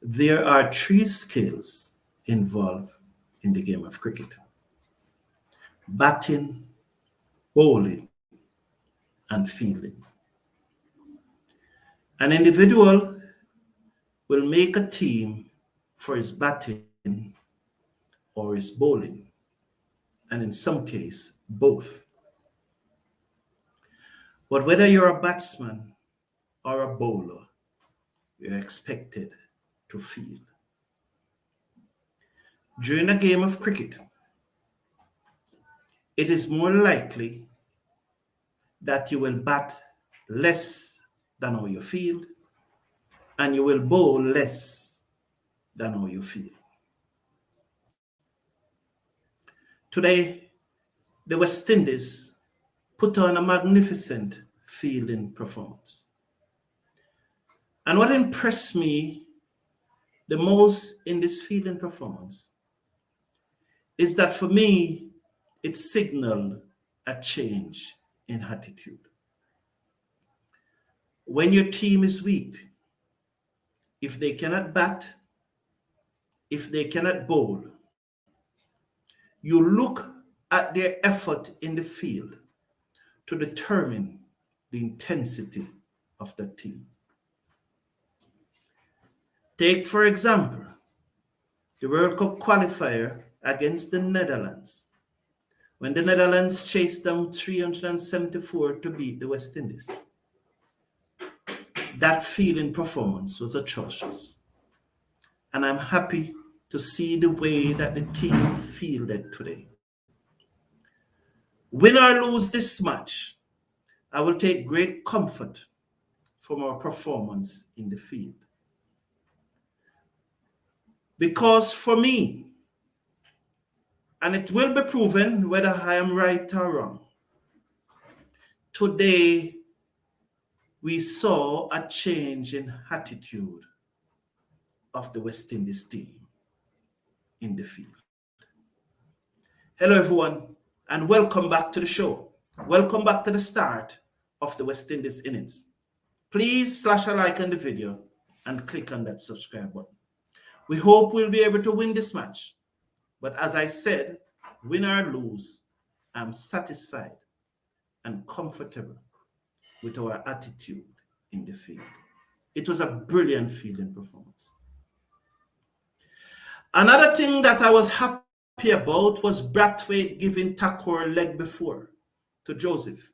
There are three skills involved in the game of cricket: batting, bowling, and fielding. An individual will make a team for his batting or his bowling, and in some cases, both. But whether you're a batsman or a bowler, you're expected to field. During a game of cricket, it is more likely that you will bat less than how you field, and you will bowl less than how you field. Today, the West Indies put on a magnificent fielding performance. And what impressed me the most in this fielding performance is that for me, it signaled a change in attitude. When your team is weak, if they cannot bat, if they cannot bowl, you look at their effort in the field to determine the intensity of the team. Take, for example, the World Cup qualifier against the Netherlands, when the Netherlands chased down 374 to beat the West Indies. That fielding performance was atrocious. And I'm happy to see the way that the team fielded today. Win or lose this match, I will take great comfort from our performance in the field. Because for me, and it will be proven whether I am right or wrong, today we saw a change in attitude of the West Indies team in the field. Hello everyone, and welcome back to the show. Welcome back to the start of the West Indies innings. Please slash a like on the video and click on that subscribe button. We hope we'll be able to win this match. But as I said, win or lose, I'm satisfied and comfortable with our attitude in the field. It was a brilliant fielding performance. Another thing that I was happy about was Brathwaite giving Thakur leg before to Joseph.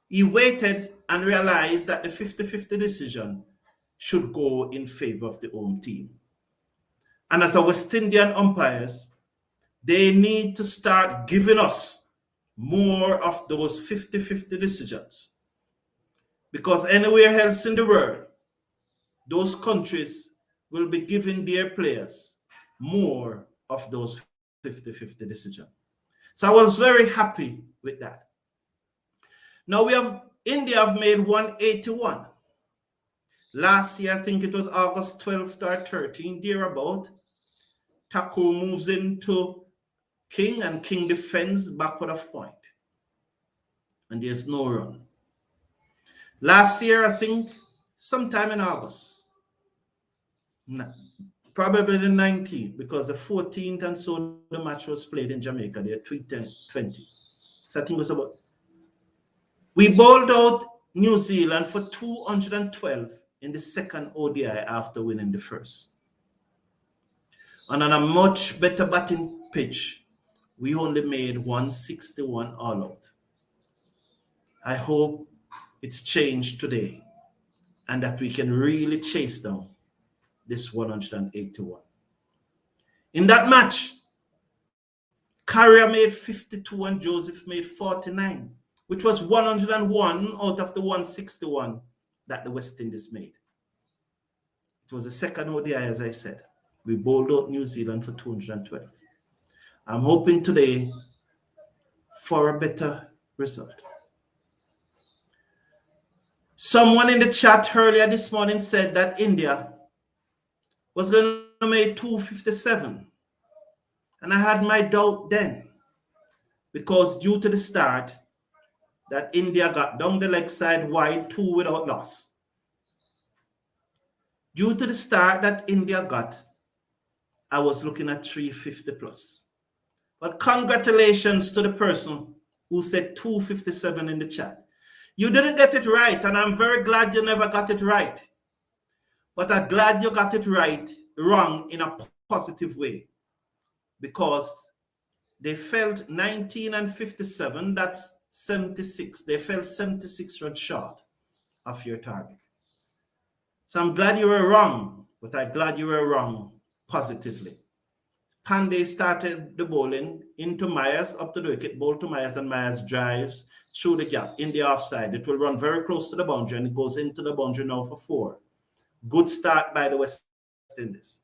He waited and realized that the 50-50 decision should go in favor of the home team. And as a West Indian umpires, they need to start giving us more of those 50-50 decisions. Because anywhere else in the world, those countries will be giving their players more of those 50-50 decisions. So I was very happy with that. Now India have made 181. Last year, I think it was August 12th or 13th, thereabout. Thakur moves into King and King defends backward of point. And there's no run. Last year, I think sometime in August, probably the 19th, because the 14th and so the match was played in Jamaica, they had 320. So I think it was about. We bowled out New Zealand for 212 in the second ODI after winning the first. And on a much better batting pitch, we only made 161 all out. I hope it's changed today and that we can really chase down this 181. In that match, Carrier made 52 and Joseph made 49, which was 101 out of the 161 that the West Indies made. It was the second ODI, as I said. We bowled out New Zealand for 212. I'm hoping today for a better result. Someone in the chat earlier this morning said that India was going to make 257. And I had my doubt then, because due to the start, that India got down the leg side wide, 2 without loss. Due to the start that India got, I was looking at 350 plus. But congratulations to the person who said 257 in the chat. You didn't get it right, and I'm very glad you never got it right. But I'm glad you got it wrong in a positive way, because they felt 19 and 57, that's 76. They fell 76 runs short of your target. So I'm glad you were wrong, but I'm glad you were wrong positively. Pandey started the bowling into Myers, up to the wicket, ball to Myers, and Myers drives through the gap in the offside. It will run very close to the boundary, and it goes into the boundary now for 4. Good start by the West Indies.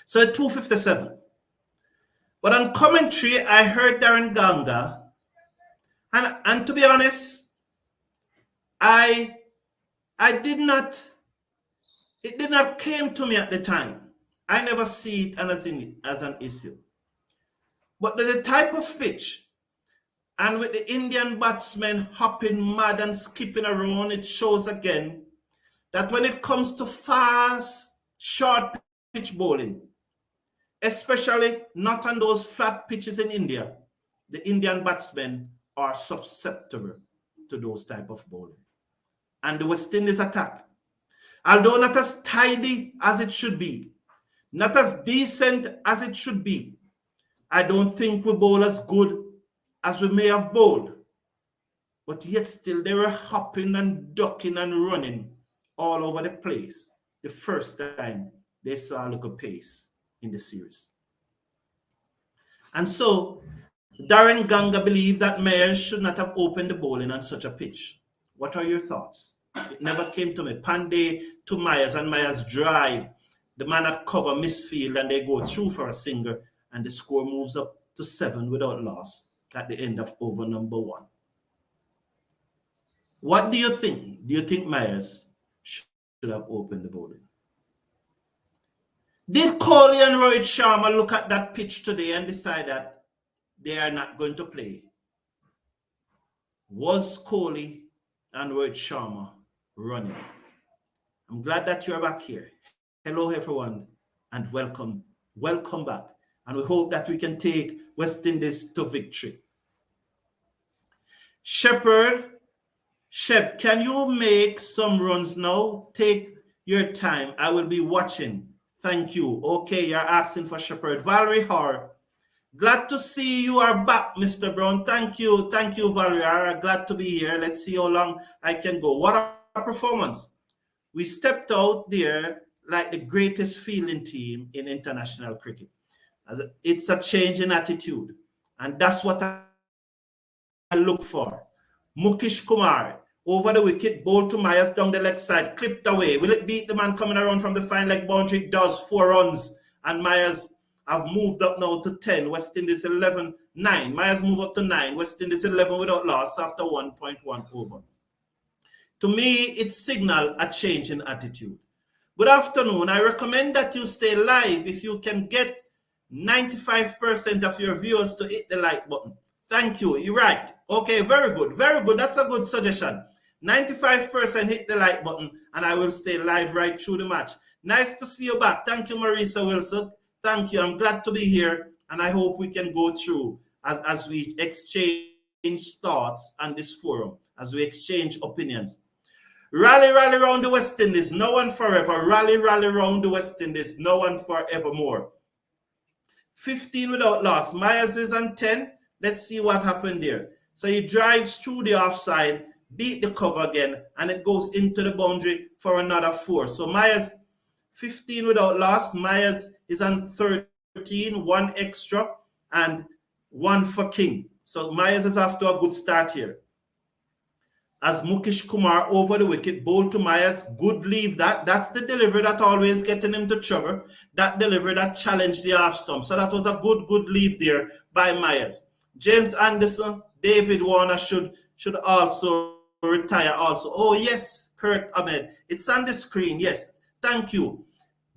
So at 257. But on commentary, I heard Darren Ganga, and to be honest, it did not came to me at the time. I never see it as an issue. But the type of pitch, and with the Indian batsmen hopping mad and skipping around, it shows again that when it comes to fast, short pitch bowling, especially not on those flat pitches in India, the Indian batsmen are susceptible to those type of bowling. And the West Indies attack, although not as tidy as it should be, not as decent as it should be, I don't think we bowl as good as we may have bowled. But yet still they were hopping and ducking and running all over the place the first time they saw a little pace in the series. And so Darren Ganga believed that Myers should not have opened the bowling on such a pitch. What are your thoughts? It never came to me. Pandey to Myers, and Myers drive. The man at cover misfield, and they go through for a single, and the score moves up to 7 without loss at the end of over number 1. What do you think? Do you think Myers should have opened the bowling? Did Kohli and Rohit Sharma look at that pitch today and decide that they are not going to play? Was Kohli and Rohit Sharma running? I'm glad that you're back here. Hello, everyone, and welcome. Welcome back. And we hope that we can take West Indies to victory. Shep, can you make some runs now? Take your time. I will be watching. Thank you. Okay, you're asking for Shepherd. Valerie Har, glad to see you are back, Mr. Brown. Thank you. Thank you, Valerie. Glad to be here. Let's see how long I can go. What a performance. We stepped out there like the greatest fielding team in international cricket. It's a change in attitude. And that's what I look for. Mukesh Kumar, over the wicket, ball to Myers down the leg side, clipped away. Will it beat the man coming around from the fine leg boundary? It does. 4 runs. And Myers have moved up now to 10. West Indies 11, 9. Myers move up to 9. West Indies 11 without loss after 1.1 over. To me, it signals a change in attitude. Good afternoon. I recommend that you stay live if you can get 95% of your viewers to hit the like button. Thank you. You're right. Okay, very good. Very good. That's a good suggestion. 95% hit the like button, and I will stay live right through the match. Nice to see you back. Thank you, Marisa Wilson. Thank you. I'm glad to be here, and I hope we can go through as we exchange thoughts on this forum, as we exchange opinions. Rally, rally round the West Indies, no one forever. Rally, rally round the West Indies, no one forevermore. 15 without loss. Myers is on 10. Let's see what happened there. So he drives through the offside, beat the cover again, and it goes into the boundary for another 4. So Myers, 15 without loss. Myers is on 13, 1 extra, and 1 for King. So Myers is off to a good start here. As Mukesh Kumar over the wicket, bowl to Myers, good leave that. That's the delivery that always getting him to trouble. That delivery that challenged the half stump. So that was a good leave there by Myers. James Anderson, David Warner should also retire also. Oh yes, Kurt Ahmed. It's on the screen. Yes, thank you.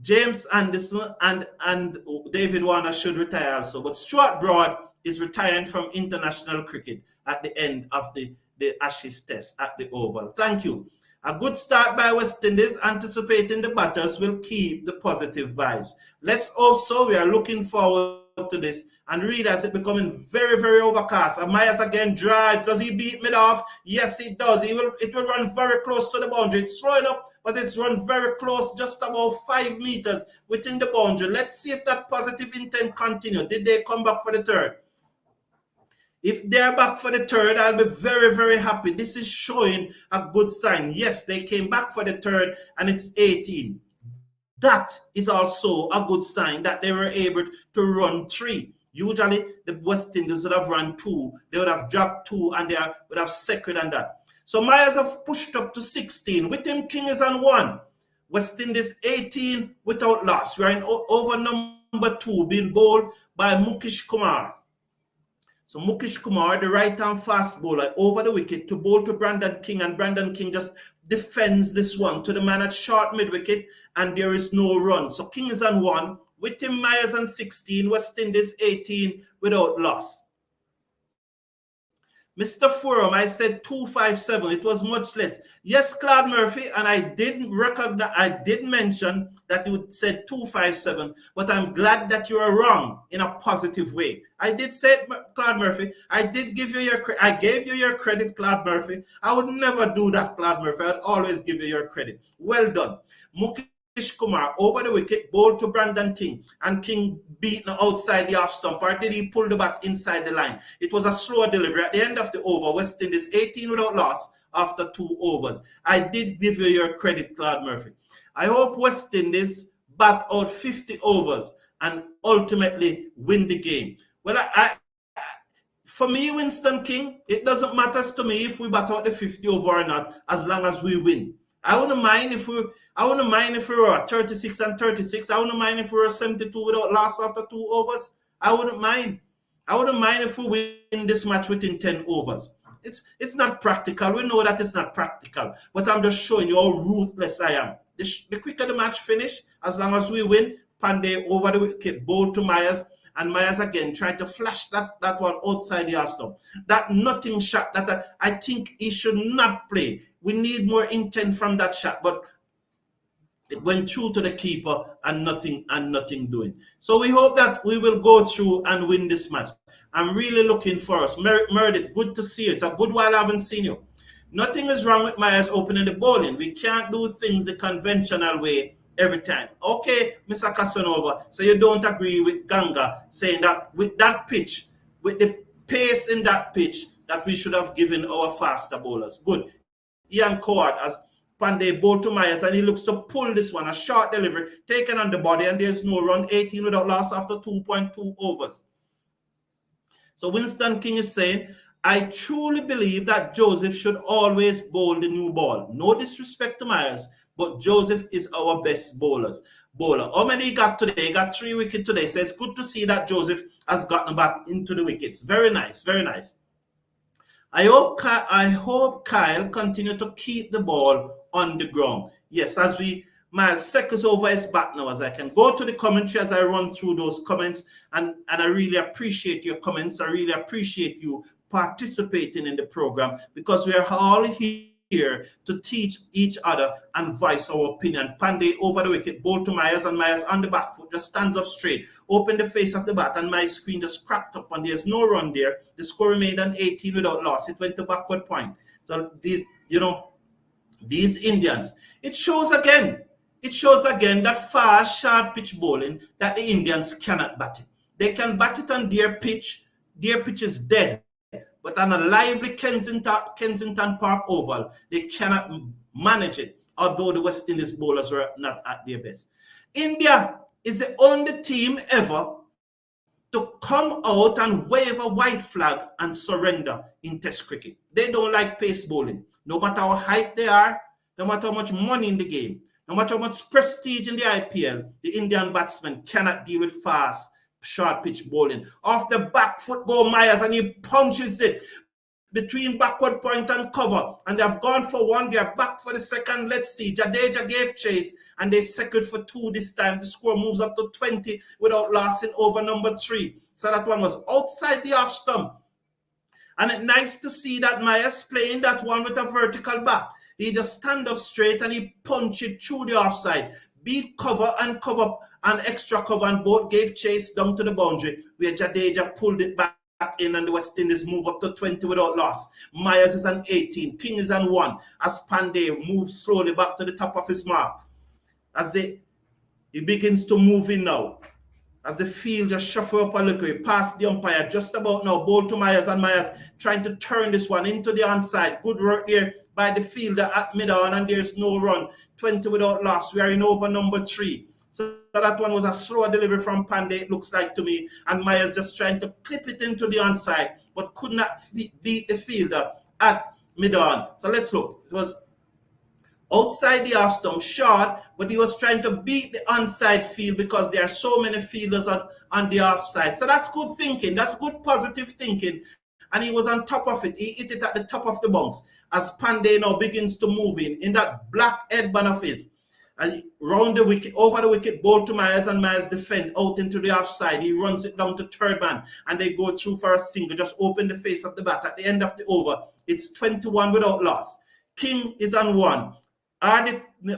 James Anderson and David Warner should retire also. But Stuart Broad is retiring from international cricket at the end of the Ashes test at the Oval. Thank you. A good start by West Indies, anticipating the batters will keep the positive vibes. Let's hope so. We are looking forward to this. And read as it becoming very, very overcast. And Myers again drives. Does he beat mid off? Yes, it does. It will run very close to the boundary. It's slowing up, but it's run very close, just about 5 meters within the boundary. Let's see if that positive intent continues. Did they come back for the third? If they're back for the third, I'll be very, very happy. This is showing a good sign. Yes, they came back for the third, and it's 18. That is also a good sign that they were able to run 3. Usually, the West Indies would have run 2. They would have dropped 2, and they would have second and that. So Myers have pushed up to 16. With him, King is on 1. West Indies 18 without loss. We are in over number 2, being bowled by Mukesh Kumar. So Mukesh Kumar, the right-hand fast bowler, over the wicket to bowl to Brandon King, and Brandon King just defends this one to the man at short mid-wicket, and there is no run. So King is on 1. With him, Myers on 16, West Indies 18 without loss. Mr. Forum, I said 257. It was much less. Yes, Claude Murphy, and I did mention that you said 257, but I'm glad that you are wrong in a positive way. I did say, Claude Murphy, I gave you your credit, Claude Murphy. I would never do that, Claude Murphy. I'd always give you your credit. Well done. Mukesh Kumar over the wicket, bowled to Brandon King, and King beaten outside the off stump, or did he pull the bat inside the line? It was a slow delivery. At the end of the over, West Indies 18 without loss after 2 overs. I did give you your credit, Claude Murphy. I hope West Indies bat out 50 overs and ultimately win the game. Well, for me, Winston King, it doesn't matter to me if we bat out the 50 over or not, as long as we win. I wouldn't mind if we were 36 and 36. I wouldn't mind if we were 72 without loss after 2 overs. I wouldn't mind. I wouldn't mind if we win this match within 10 overs. It's not practical. We know that it's not practical. But I'm just showing you how ruthless I am. The quicker the match finish, as long as we win, Pandey over the wicket, bowled to Myers, and Myers again tried to flash that one outside the stump. That nothing shot that I think he should not play. We need more intent from that shot, but it went through to the keeper and nothing doing. So we hope that we will go through and win this match. I'm really looking for us. Meredith, good to see you. It's a good while I haven't seen you. Nothing is wrong with Myers opening the bowling. We can't do things the conventional way every time. Okay, Mr. Casanova, so you don't agree with Ganga saying that with that pitch, with the pace in that pitch, that we should have given our faster bowlers. Good. Ian Coward as Pandey bowled to Myers, and he looks to pull this one, a short delivery, taken on the body, and there's no run, 18 without loss after 2.2 overs. So Winston King is saying, I truly believe that Joseph should always bowl the new ball. No disrespect to Myers, but Joseph is our best bowler. How many he got today? He got 3 wickets today. So it's good to see that Joseph has gotten back into the wickets. Very nice, very nice. I hope Kyle continue to keep the ball on the ground. Yes, as Miles seconds over his back now, as I can go to the commentary as I run through those comments, and I really appreciate your comments. I really appreciate you participating in the program, because we are all here to teach each other and voice our opinion. Pandey over the wicket, ball to Myers, and Myers on the back foot just stands up straight, open the face of the bat, and my screen just cracked up, and there's no run there. The score remained an 18 without loss. It went to backward point. So these Indians, it shows again that fast, short pitch bowling, that the Indians cannot bat it. They can bat it on their pitch. Their pitch is dead. But on a lively Kensington Park Oval, they cannot manage it, although the West Indies bowlers were not at their best. India is the only team ever to come out and wave a white flag and surrender in Test cricket. They don't like pace bowling. No matter how hype they are, no matter how much money in the game, no matter how much prestige in the IPL, the Indian batsmen cannot deal with fast, short pitch bowling. Off the back foot go Myers, and he punches it between backward point and cover, and they've gone for 1, they're back for the second. Let's see, Jadeja gave chase, and they second for 2 this time. The score moves up to 20 without loss in over number 3. So that one was outside the off stump, and it's nice to see that Myers playing that one with a vertical back. He just stand up straight and he punch it through the offside. Beat cover and cover and extra cover, and both gave chase down to the boundary where Jadeja pulled it back in, and the West Indies move up to 20 without loss. Myers is on 18. King is on 1 as Pandey moves slowly back to the top of his mark. As he begins to move in now. As the field just shuffle up a little, he passed the umpire just about now. Ball to Myers, and Myers trying to turn this one into the onside. Good work there by the fielder at mid-on, and there's no run. 20 without loss. We are in over number 3. So that one was a slower delivery from Pandey, it looks like to me. And Myers just trying to clip it into the onside, but could not beat the fielder at mid-on. So let's look. It was outside the off stump, short, but he was trying to beat the onside field because there are so many fielders on the offside. So that's good thinking. That's good positive thinking. And he was on top of it. He hit it at the top of the bounce as Pandey now begins to move in that black headband of his. And round the wicket, over the wicket, ball to Myers, and Myers defend out into the offside. He runs it down to third man, and they go through for a single. Just open the face of the bat. At the end of the over, it's 21 without loss. King is on 1.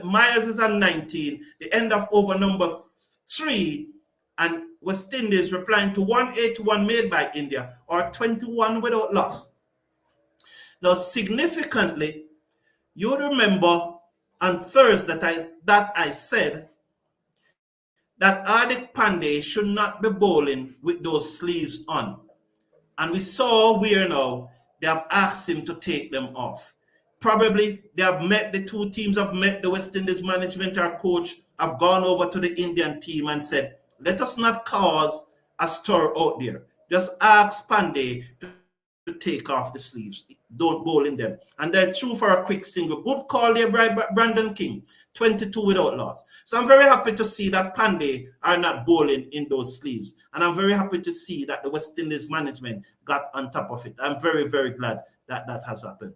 Myers is on 19. The end of over number 3, and West Indies replying to 181 made by India, or 21 without loss. Now, significantly, you remember on Thursday that I said that Hardik Pandey should not be bowling with those sleeves on. And we saw where now they have asked him to take them off. Probably the two teams have met, the West Indies management or coach have gone over to the Indian team and said, let us not cause a stir out there. Just ask Pandey to take off the sleeves. Don't bowl in them. And they're through for a quick single. Good call there by Brandon King. 22 without loss. So I'm very happy to see that Pandey are not bowling in those sleeves. And I'm very happy to see that the West Indies management got on top of it. I'm very, very glad that that has happened.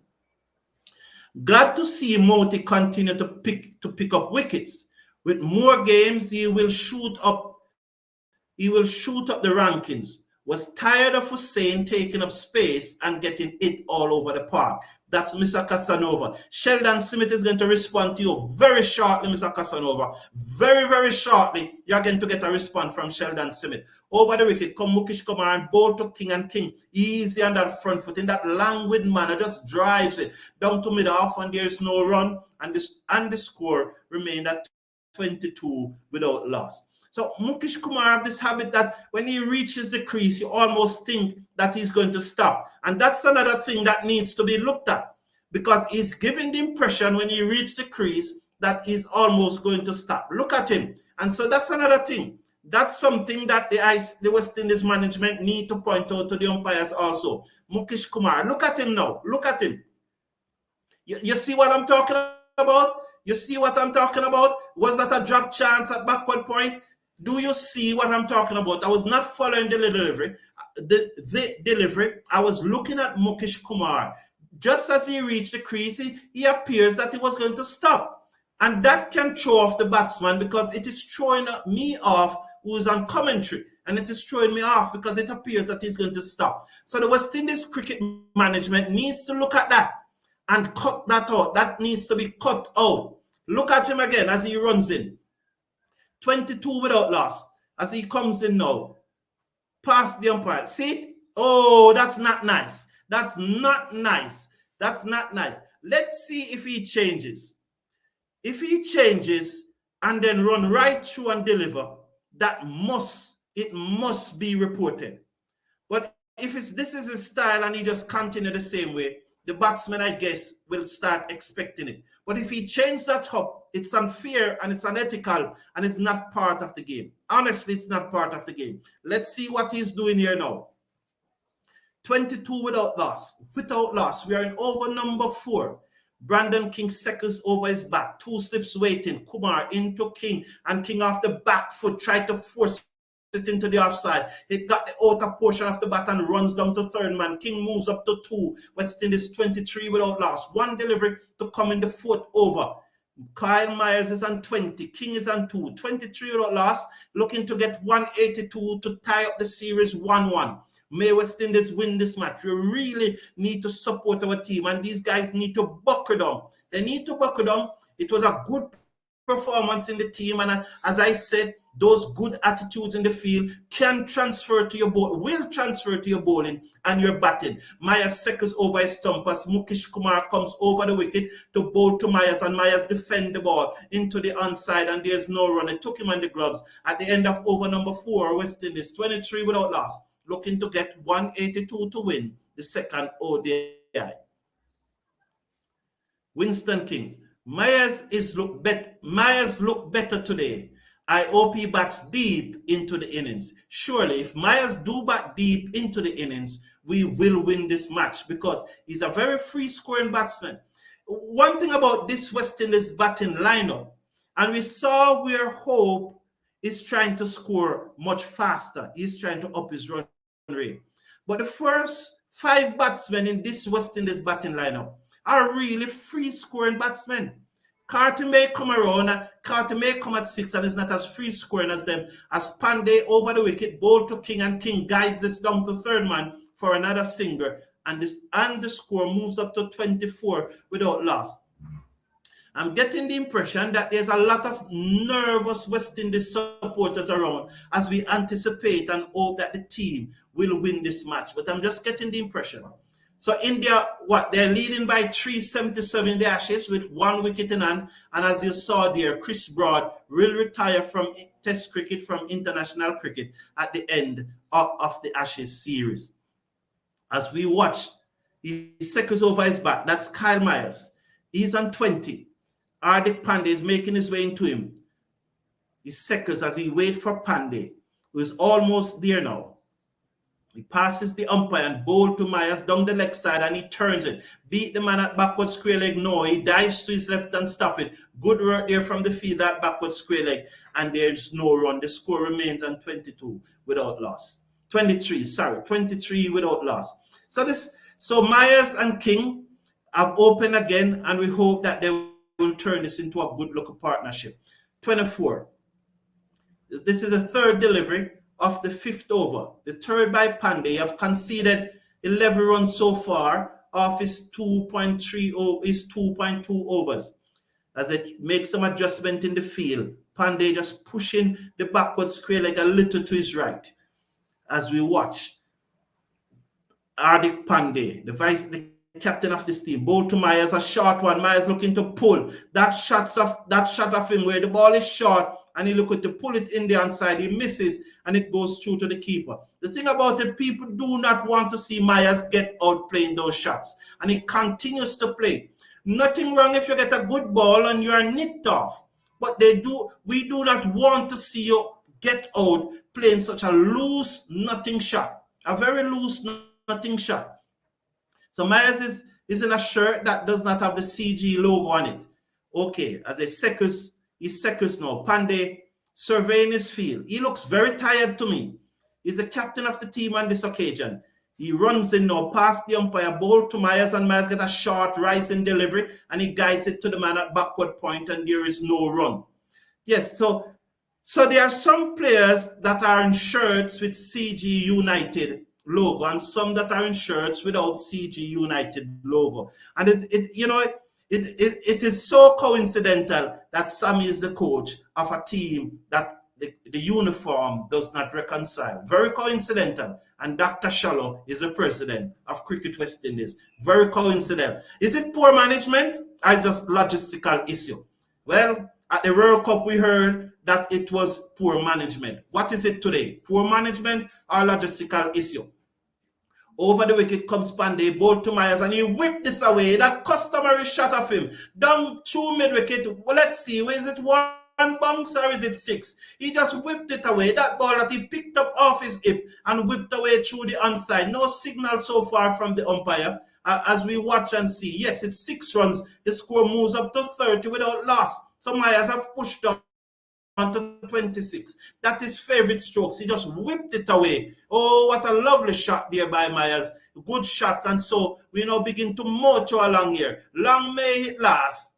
Glad to see Moti continue to pick up wickets. With more games, he will shoot up the rankings. Was tired of Hussain taking up space and getting it all over the park. That's Mr. Casanova. 𝚎𝚜𝚘𝚌𝚒𝚘𝚗 to respond to you very shortly, Mr. Casanova. Very, very shortly, you're going to get a response from 𝚎𝚜𝚘𝚘𝚘. Over the wicket, come Mukesh Kumar and bowl to King, and King easy on that front foot in that languid manner, just drives it down to mid-off, and there's no run, and the score remained at 22 without loss. So Mukesh Kumar have this habit that when he reaches the crease, you almost think that he's going to stop. And that's another thing that needs to be looked at, because he's giving the impression when he reaches the crease that he's almost going to stop. Look at him. And so that's another thing. That's something that the West Indies management need to point out to the umpires also. Mukesh Kumar, look at him now. Look at him. You see what I'm talking about? You see what I'm talking about? Was that a drop chance at backward point? Do you see what I'm talking about? I was not following the delivery. The delivery. I was looking at Mukesh Kumar. Just as he reached the crease, he appears that he was going to stop. And that can throw off the batsman, because it is throwing me off who's on commentary. And it is throwing me off because it appears that he's going to stop. So the West Indies cricket management needs to look at that and cut that out. That needs to be cut out. Look at him again as he runs in. 22 without loss as he comes in now. Past the umpire. See it? Oh, that's not nice. That's not nice. That's not nice. Let's see if he changes. If he changes and then run right through and deliver, it must be reported. But if this is his style and he just continue the same way, the batsman, I guess, will start expecting it. But if he changes that up, it's unfair and it's unethical and it's not part of the game. Honestly, it's not part of the game. Let's see what he's doing here now. 22 without loss. Without loss. We are in over number 4. Brandon King seconds over his back. 2 slips waiting. Kumar into King, and King off the back foot tried to force it into the offside. It got the outer portion of the bat and runs down to third man. King moves up to 2. West Indies 23 without loss. 1 delivery to come in the 4th over. Kyle Myers is on 20. King is on 2. 23 without loss. Looking to get 182 to tie up the series 1-1. May West Indies win this match. We really need to support our team, and these guys need to buckle down. They need to buckle down. It was a good performance in the team, and as I said, those good attitudes in the field can transfer to your will transfer to your bowling and your batting. Myers seconds over his stump as Mukesh Kumar comes over the wicket to bowl to Myers, and Myers defend the ball into the onside, and there's no run. It took him on the gloves. At the end of over number 4, West Indies 23 without loss, looking to get 182 to win the second ODI. Winston King. Myers look better today. I hope he bats deep into the innings. Surely, if Myers do bat deep into the innings, we will win this match because he's a very free-scoring batsman. One thing about this West Indies batting lineup, and we saw where Hope is trying to score much faster. He's trying to up his run rate. But the first 5 batsmen in this West Indies batting lineup are really free-scoring batsmen. Carter may come around, Carter may come at 6 and is not as free-scoring as them, as Pandey over the wicket, ball to King, and King guides this down to third man for another single, and the score moves up to 24 without loss. I'm getting the impression that there's a lot of nervous West Indies supporters around as we anticipate and hope that the team will win this match, but I'm just getting the impression. So India, they're leading by 377 in the Ashes with 1 wicket in hand. And as you saw there, Chris Broad will retire from Test cricket, from international cricket at the end of the Ashes series. As we watch, he seconds over his bat. That's Kyle Myers. He's on 20. Hardik Pandey is making his way into him. He seconds as he waits for Pandey, who is almost there now. He passes the umpire and bowl to Myers down the leg side, and he turns it. Beat the man at backward square leg. No, he dives to his left and stop it. Good work there from the field at backward square leg. And there's no run. The score remains on 22 without loss. 23 without loss. So Myers and King have opened again, and we hope that they will turn this into a good local partnership. 24. This is the third delivery of the 5th over. The third by Pandey. Have conceded 11 runs so far off his 2.2 overs. As it makes some adjustment in the field, Pandey just pushing the backward square leg a little to his right. As we watch Hardik Pandey, the captain of this team, bowl to Myers, a short one. Myers looking to pull. That shot of him where the ball is short, and he looking to pull it in the onside. He misses, and it goes through to the keeper. The thing about it, people do not want to see Myers get out playing those shots, and he continues to play. Nothing wrong if you get a good ball and you are nicked off, but we do not want to see you get out playing such a loose nothing shot, a very loose nothing shot. So Myers is in a shirt that does not have the CG logo on it. Okay, as he's seconds now. Pandey surveying his field. He looks very tired to me. He's the captain of the team on this occasion. He runs in now, past the umpire, ball to Myers, and Myers gets a short rising delivery, and he guides it to the man at backward point, and there is no run. Yes, so there are some players that are in shirts with CG United logo, and some that are in shirts without CG United logo. And it is so coincidental that Sammy is the coach of a team that the uniform does not reconcile. Very coincidental. And Dr. Shallow is the president of Cricket West Indies. Very coincidental. Is it poor management or just logistical issue? Well, at the World Cup, we heard that it was poor management. What is it today? Poor management or logistical issue? Over the wicket comes Pandey, ball to Myers, and he whipped this away. That customary shot of him down through mid-wicket. Well, let's see, is it 1 bounce or is it 6? He just whipped it away. That ball that he picked up off his hip and whipped away through the onside. No signal so far from the umpire. As we watch and see, yes, it's 6 runs. The score moves up to 30 without loss. So Myers have pushed on to 26. That is favorite strokes. He just whipped it away. Oh, what a lovely shot there by Myers. Good shot. And so we now begin to motor along here. Long may it last.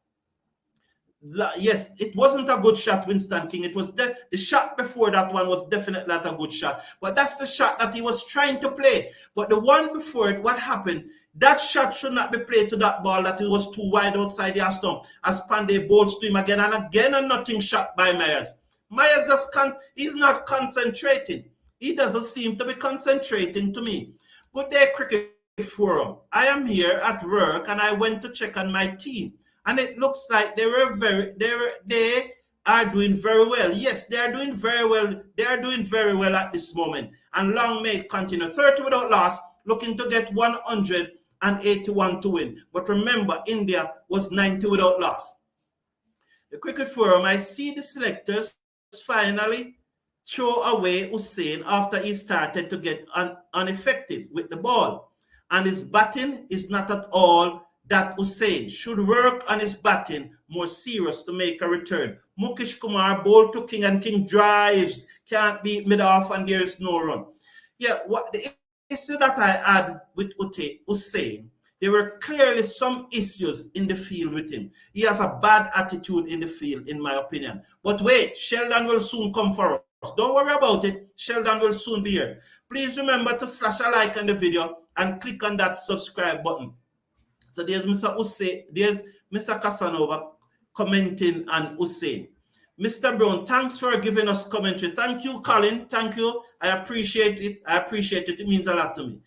Yes, it wasn't a good shot, Winston King. It was the shot before that one was definitely not a good shot. But that's the shot that he was trying to play. But the one before it, what happened? That shot should not be played to that ball, that it was too wide outside the stump. As Pandey bowls to him again and nothing shot by Myers. Myers just can't, he's not concentrating. He doesn't seem to be concentrating to me. Good day, Cricket Forum. I am here at work and I went to check on my team. And it looks like they are doing very well. Yes, they are doing very well. They are doing very well at this moment. And long may it continue. 30 without loss, looking to get 181 to win. But remember, India was 90 without loss. The Cricket Forum, I see the selectors finally throw away Hussain after he started to get ineffective with the ball. And his batting is not at all that Hussain should work on his batting more serious to make a return. Mukesh Kumar bowled to King and King drives, can't beat mid-off and there is no run. Yeah, what the issue that I had with Hussain, there were clearly some issues in the field with him. He has a bad attitude in the field, in my opinion. But wait, Sheldon will soon come for us. Don't worry about it. Sheldon will soon be here. Please remember to slash a like on the video and click on that subscribe button. So there's Mr. Hussain, there's Mr. Casanova commenting on Hussain. Mr. Brown, thanks for giving us commentary. Thank you, Colin. Thank you. I appreciate it. I appreciate it. It means a lot to me.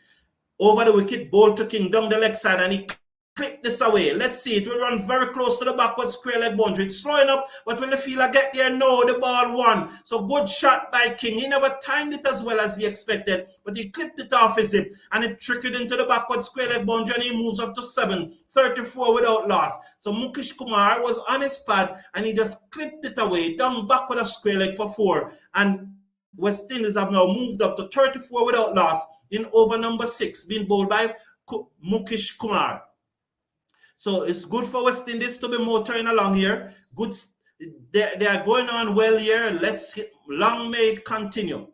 Over the wicket, ball to King down the leg side, and he clipped this away. Let's see. It will run very close to the backward square leg boundary. It's slowing up, but when the fielder get there, no, the ball won. So good shot by King. He never timed it as well as he expected, but he clipped it off his hip, and it trickled into the backward square leg boundary, and he moves up to 7-34 without loss. So Mukesh Kumar was on his pad, and he just clipped it away, down backward of square leg for 4. And West Indies have now moved up to 34 without loss in over number 6, being bowled by Mukesh Kumar. So it's good for West Indies to be motoring along here. Good, they are going on well here. Long may it continue.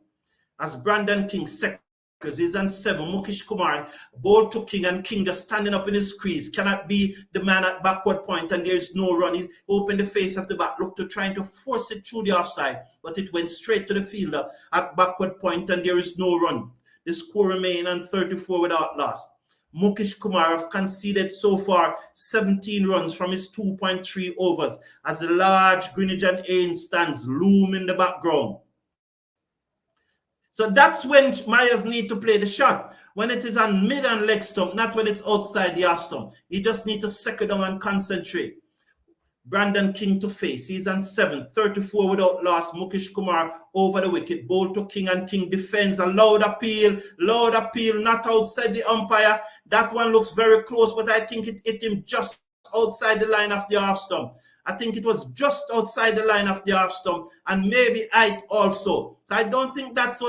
As Brandon King seconds, he's on 7. Mukesh Kumar ball to King, and King just standing up in his crease. Cannot be the man at backward point, and there is no run. He opened the face of the bat, looked to trying to force it through the offside, but it went straight to the fielder at backward point, and there is no run. The score remains on 34 without loss. Mukesh Kumar have conceded so far 17 runs from his 2.3 overs as the large Greenwich and Ains stands loom in the background. So that's when Myers need to play the shot. When it is on mid and leg stump, not when it's outside the off stump. He just need to settle down and concentrate. Brandon King to face. He's on 7, 34 without loss. Mukesh Kumar over the wicket. Ball to King, and King defends. A loud appeal, not outside the umpire. That one looks very close, but I think it hit him just outside the line of the off stump. I think it was just outside the line of the off stump, and maybe height also. So I don't think that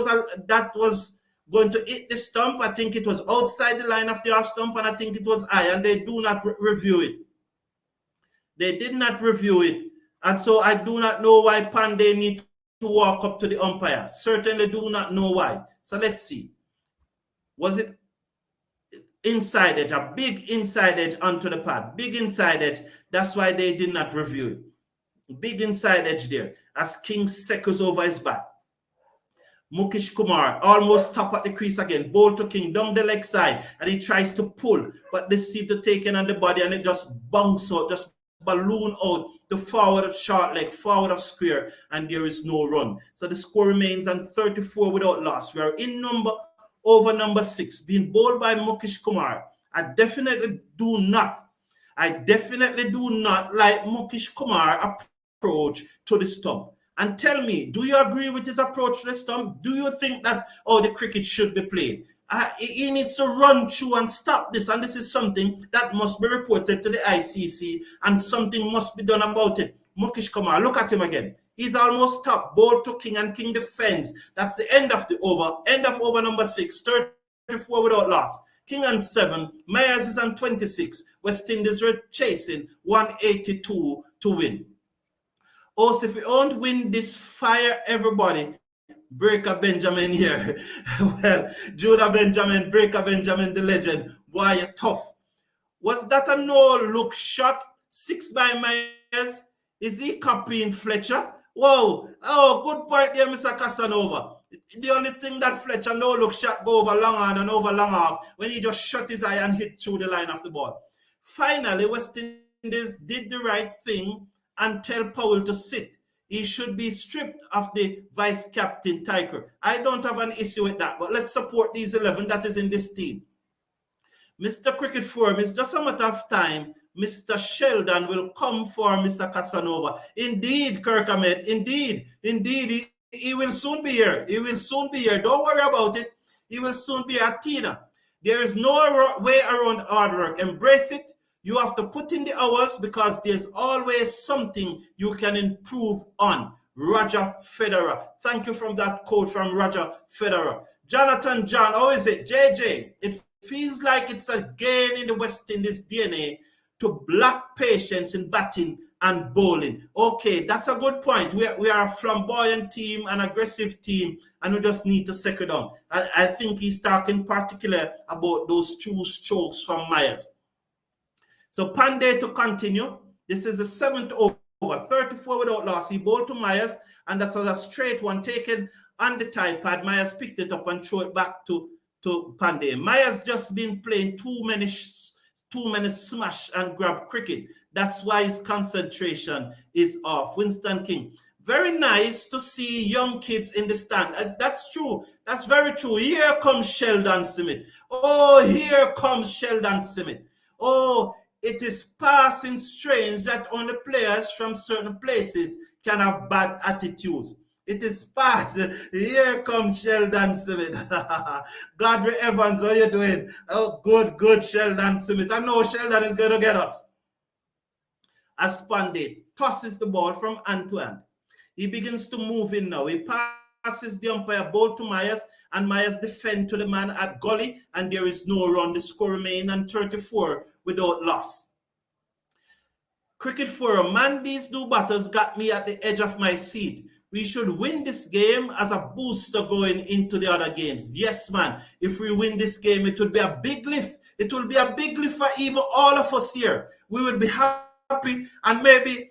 was going to hit the stump. I think it was outside the line of the off stump, and I think it was high, and they do not review it. They did not review it. And so I do not know why Pandey need to walk up to the umpire. Certainly do not know why. So let's see. Was it inside edge? A big inside edge onto the pad. Big inside edge. That's why they did not review it. Big inside edge there. As King circles over his back. Mukesh Kumar almost top at the crease again. Ball to King down the leg side. And he tries to pull. But they seem to take in on the body, and it just bounces out. Just balloon out to forward of short leg, forward of square, and there is no run. So the score remains on 34 without loss. We are in over number 6, being bowled by Mukesh Kumar. I definitely do not like Mukesh Kumar approach to the stump. And tell me, do you agree with his approach to the stump? Do you think that the cricket should be played? He needs to run through and stop this, and this is something that must be reported to the ICC, and something must be done about it. Mukesh Kumar, look at him again. He's almost stopped. Ball to King, and King defends. That's the end of the over. End of over number 6. 34 without loss. King on 7. Myers is on 26. West Indies were chasing 182 to win. Also, if we don't win this, fire everybody. Breaker Benjamin here. Well, Judah Benjamin, Breaker Benjamin, the legend. Boy, you're tough. Was that a no-look shot? 6 by Myers. Is he copying Fletcher? Whoa, oh, good point there, Mr. Casanova. The only thing that Fletcher no look shot go over long on and over long off when he just shut his eye and hit through the line of the ball. Finally, West Indies did the right thing and tell Powell to sit. He should be stripped of the vice captain title. I don't have an issue with that, but let's support these 11 that is in this team. Mr. Cricket Forum, it's just a matter of time. Mr. Sheldon will come for Mr. Casanova. Indeed, Kirk-Ahmed, indeed, he will soon be here. He will soon be here. Don't worry about it. He will soon be at Tina. There is no way around hard work. Embrace it. You have to put in the hours because there's always something you can improve on. Roger Federer. Thank you from that quote from Roger Federer. Jonathan John, how is it? JJ, it feels like it's a gain in the West Indies DNA to block patience in batting and bowling. Okay, that's a good point. We are a flamboyant team, an aggressive team, and we just need to settle down. I think he's talking particularly about those 2 strokes from Myers. So Pandey to continue. This is the 7th over, 34 without loss. He bowled to Myers, and that's a straight one taken on the tie pad. Myers picked it up and threw it back to Pandey. Myers just been playing too many smash and grab cricket. That's why his concentration is off. Winston King. Very nice to see young kids in the stand. That's true. That's very true. Here comes Sheldon Smith. Oh, here comes Sheldon Smith. Oh, it is passing strange that only players from certain places can have bad attitudes. It is past. Here comes Sheldon Smith. Godfrey Evans, how you doing? Oh, good, Sheldon Smith. I know Sheldon is going to get us. As Pandey tosses the ball from hand to hand. He begins to move in now. He passes the umpire ball to Myers, and Myers defends to the man at gully, and there is no run. The score remains on 34 without loss. Cricket Forum, man, these new batters got me at the edge of my seat. We should win this game as a booster going into the other games. Yes, man. If we win this game, it will be a big lift. It will be a big lift for even all of us here. We will be happy, and maybe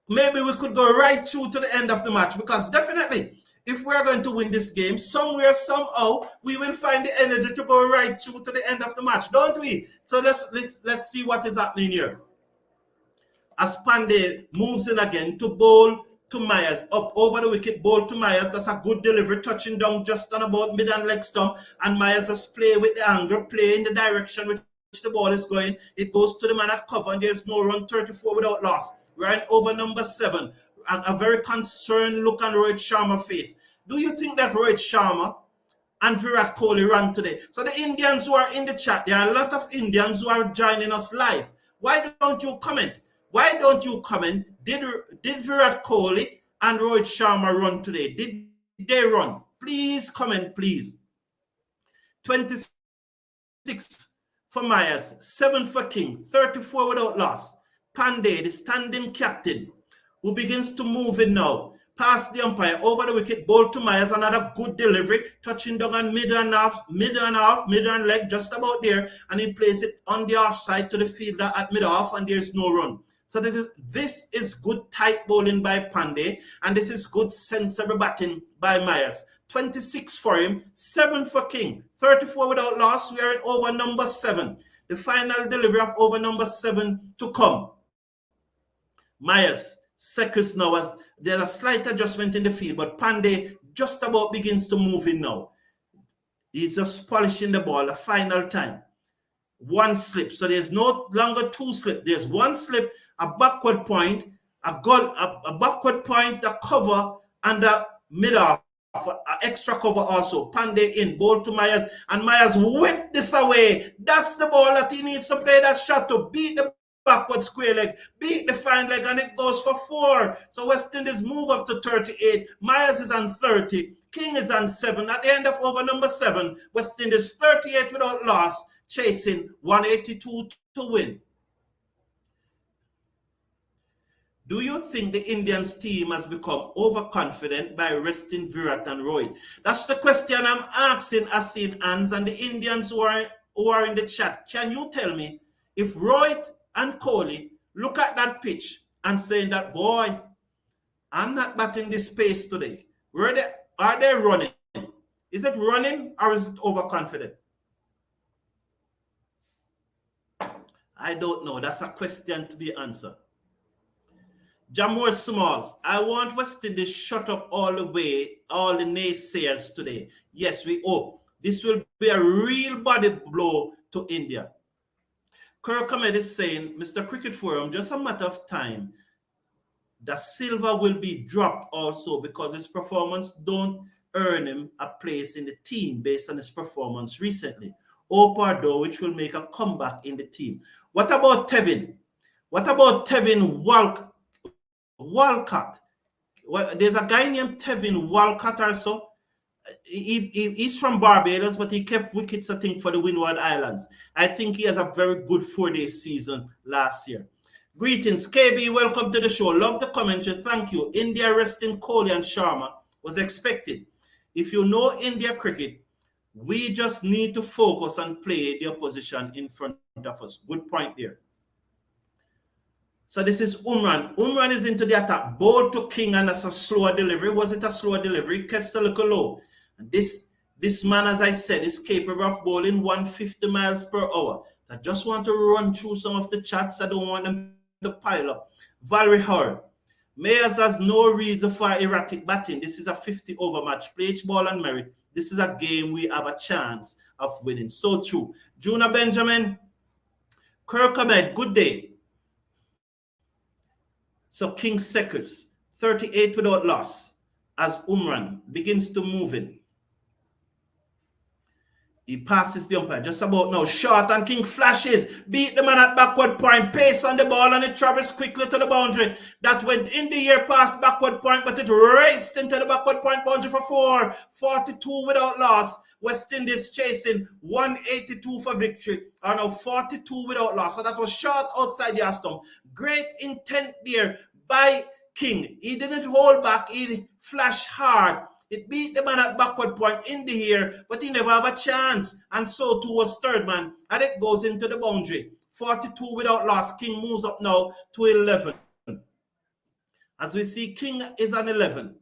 we could go right through to the end of the match, because definitely, if we are going to win this game, somewhere, somehow, we will find the energy to go right through to the end of the match, don't we? So let's see what is happening here. As Pandey moves in again to bowl to Myers, up over the wicket, bowl to Myers. That's a good delivery, touching down just on about mid and leg stump, and Myers just play with the angle, play in the direction which the ball is going. It goes to the man at cover, and there's no run. 34 without loss. We're in over number 7, and a very concerned look on Rohit Sharma face. Do you think that Rohit Sharma and Virat Kohli ran today? So the Indians who are in the chat, there are a lot of Indians who are joining us live. Why don't you comment? Why don't you comment? Did Virat Kohli and Rohit Sharma run today? Did they run? Please comment, please. 26 for Myers, 7 for King, 34 without loss. Pandey, the standing captain, who begins to move in now. Past the umpire, over the wicket, ball to Myers, another good delivery, touching down on mid and leg, just about there, and he plays it on the offside to the fielder at mid-off, and there's no run. So this is good tight bowling by Pandey, and this is good sensible batting by Myers. 26 for him, 7 for King, 34 without loss. We are in over number 7. The final delivery of over number 7 to come. Myers, seconds now, as there's a slight adjustment in the field, but Pandey just about begins to move in now. He's just polishing the ball, the final time. 1 slip, so there's no longer 2 slip. There's 1 slip, a backward point, a backward point, a cover, and a mid-off, extra cover also. Pandey in, ball to Myers, and Myers whipped this away. That's the ball that he needs to play that shot to beat the backward square leg, beat the fine leg, and it goes for 4. So West Indies move up to 38. Myers is on 30. King is on 7. At the end of over number 7, West Indies 38 without loss, chasing 182 to win. Do you think the Indians team has become overconfident by resting Virat and Rohit? That's the question I'm asking Asin Ans and the Indians who are in the chat. Can you tell me if Rohit and Kohli look at that pitch and saying that, boy, I'm not batting this pace today. Are they running? Is it running or is it overconfident? I don't know. That's a question to be answered. Jamor Smalls, I want West Indies shut up all the way, all the naysayers today. Yes, we hope. This will be a real body blow to India. 𝚑𝚜𝚜𝚘𝚗𝚒 is saying, Mr. Cricket Forum, just a matter of time. The silver will be dropped also because his performance don't earn him a place in the team based on his performance recently. Opardo, which will make a comeback in the team. What about Tevin? What about Tevin Walcott? Well, there's a guy named Tevin Walcott also. He's from Barbados, but he kept wickets, I think, for the Windward Islands. I think he has a very good 4-day season last year. Greetings, KB. Welcome to the show. Love the commentary. Thank you. India resting Kohli and Sharma was expected. If you know India cricket, we just need to focus and play the opposition in front of us. Good point there. So this is Umran. Umran is into the attack. Ball to King, and that's a slower delivery. Was it a slower delivery? Kept a little low. And this man, as I said, is capable of bowling 150 miles per hour. I just want to run through some of the chats. I don't want them to pile up. Valerie Hurd. Mayers has no reason for erratic batting. This is a 50-over match. Play each ball and merit. This is a game we have a chance of winning. So true. Juna Benjamin. 𝚑𝚜𝚜𝚘𝚗𝚒, good day. So King Seconds, 38 without loss, as Umran begins to move in. He passes the umpire just about now. Short, and King flashes. Beat the man at backward point. Pace on the ball, and it travels quickly to the boundary. That went in the air past backward point, but it raced into the backward point boundary for 4. 42 without loss. West Indies chasing 182 for victory. And now 42 without loss. So that was short outside the stump. Great intent there by King. He didn't hold back. He flashed hard. It beat the man at backward point in the air, but he never have a chance. And so too was third man. And it goes into the boundary. 42 without loss. King moves up now to 11. As we see, King is on 11.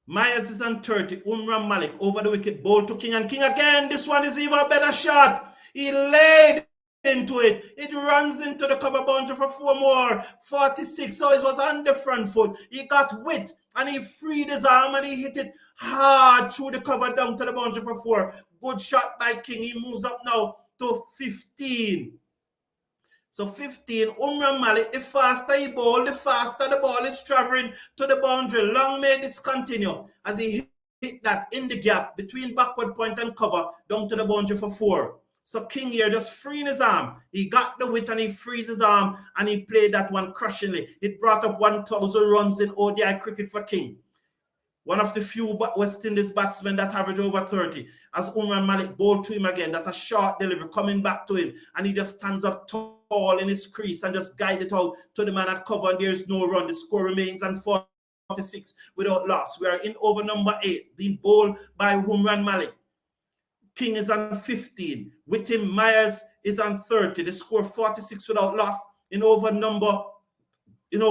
Myers is on 30. Umran Malik over the wicket. Ball to King, and King again. This one is even a better shot. He laid into it. It runs into the cover boundary for 4 more. 46. So it was on the front foot. He got width, and he freed his arm, and he hit it hard through the cover down to the boundary for 4. Good shot by King. He moves up now to 15. So 15, Umran Malik, the faster he bowls, the faster the ball is traveling to the boundary. Long may this continue as he hit that in the gap between backward point and cover down to the boundary for 4. So King here just freeing his arm. He got the width and he frees his arm, and he played that one crushingly. It brought up 1,000 runs in ODI cricket for King. One of the few West Indies batsmen that average over 30. As Umran Malik bowled to him again, that's a short delivery coming back to him, and he just stands up tall in his crease and just guide it out to the man at cover, and there is no run. The score remains on 46 without loss. We are in over number 8, being bowled by Umran Malik. King is on 15. With him, Myers is on 30. The score 46 without loss in over number 8.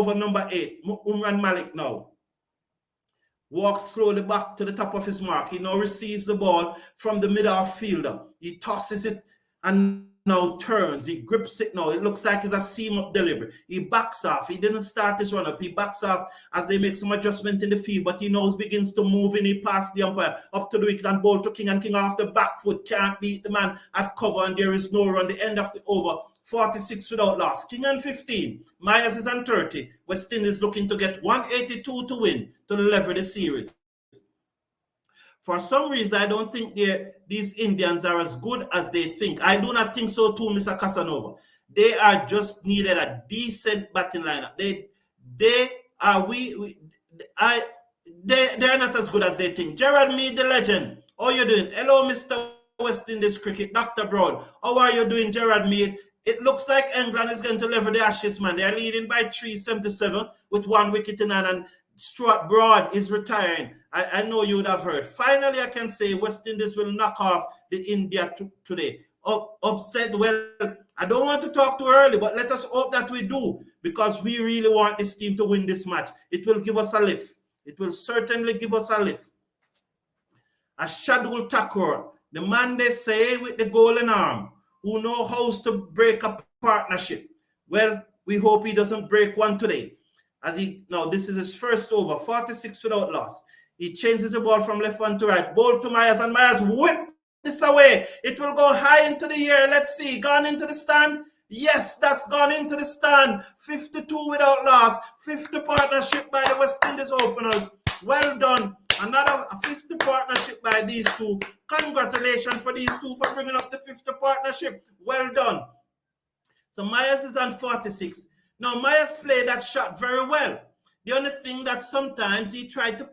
Umran Malik now walks slowly back to the top of his mark. He now receives the ball from the middle fielder. He tosses it and now turns. He grips it now. It looks like it's a seam-up delivery. He backs off. He didn't start his run-up. He backs off as they make some adjustment in the field, but he now begins to move in. He passed the umpire up to the wicket and ball to King, and King off the back foot can't beat the man at cover, and there is no run. The end of the over. 46 without loss. King on 15. Myers is on 30. West Indies looking to get 182 to win to level the series. For some reason, I don't think these Indians are as good as they think. I do not think so too, Mr. Casanova. They are just needed a decent batting lineup. They're not as good as they think. Gerard Mead, the legend. How are you doing? Hello, Mr. West Indies Cricket. Dr. Broad. How are you doing, Gerard Mead? It looks like England is going to level the Ashes, man. They're leading by 377 with 1 wicket in hand, and Stuart Broad is retiring. I know you would have heard. Finally, I can say West Indies will knock off the India today. Upset, well, I don't want to talk too early, but let us hope that we do, because we really want this team to win this match. It will give us a lift. It will certainly give us a lift. A 𝚎𝚙𝚜𝚜𝚗𝚗, the man they say with the golden arm, who know how to break a partnership. Well, we hope he doesn't break one today. Now this is his first over, 46 without loss. He changes the ball from left one to right. Ball to Myers, and Myers whip this away. It will go high into the air. Let's see. Gone into the stand. Yes, that's gone into the stand. 52 without loss. 50 partnership by the West Indies openers. Well done. Another 50 partnership by these two. Congratulations for these two for bringing up the 50 partnership. Well done. So Myers is on 46. Now Myers played that shot very well. The only thing that sometimes he tried to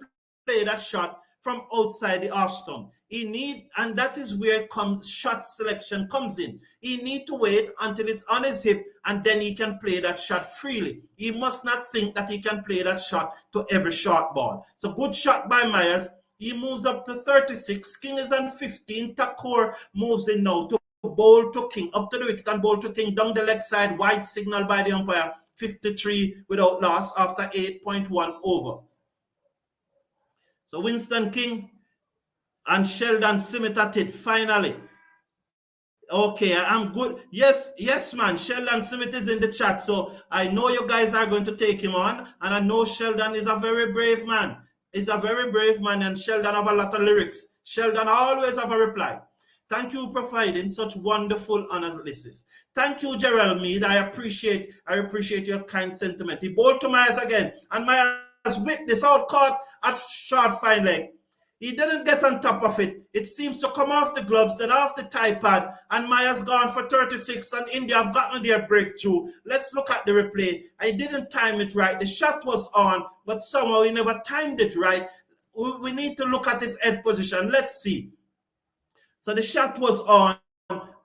play that shot from outside the off stump. And that is where shot selection comes in. He need to wait until it's on his hip, and then he can play that shot freely. He must not think that he can play that shot to every short ball. So good shot by Myers. He moves up to 36. King is on 15. Thakur moves in now to bowl to King, up to the wicket and bowl to King, down the leg side, white signal by the umpire, 53 without loss after 8.1 over. So Winston King and 𝚎𝚙𝚒𝚘𝚗𝚑 finally. Okay, I'm good. Yes, man. 𝚎𝚙𝚒𝚘𝚗 is in the chat, so I know you guys are going to take him on, and I know Sheldon is a very brave man. He's a very brave man, and Sheldon have a lot of lyrics. Sheldon always have a reply. Thank you for providing such wonderful analysis. Thank you, Gerald Mead. I appreciate your kind sentiment. He bowled to Myers again, and Myers whipped this out caught at short fine leg. He didn't get on top of it. It seems to come off the gloves, then off the tie pad, and Myers gone for 36, and India have gotten their breakthrough. Let's look at the replay. I didn't time it right. The shot was on, but somehow he never timed it right. We need to look at his head position. Let's see. So the shot was on,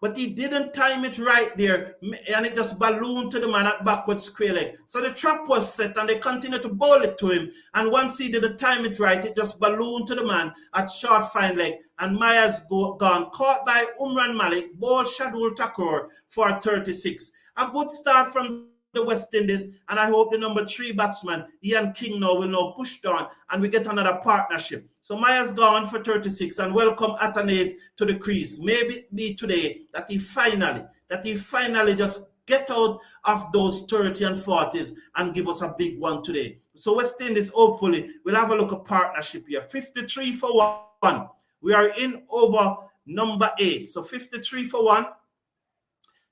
but he didn't time it right there, and it just ballooned to the man at backward square leg. So the trap was set, and they continued to bowl it to him. And once he didn't time it right, it just ballooned to the man at short fine leg. And Myers gone, caught by Umran Malik, bowled 𝚎𝚜𝚜𝚗𝚗𝚗 for 36. A good start from the West Indies, and I hope the number 3 batsman, Ian King, now will now push down, and we get another partnership. So Myers gone for 36, and welcome 𝚎𝚜𝚗𝚗𝚗 to the crease. Maybe it be today that he finally just get out of those 30 and 40s and give us a big one today. So West Indies, hopefully, we'll have a look at partnership here. 53 for 1. We are in over number 8. So 53 for 1.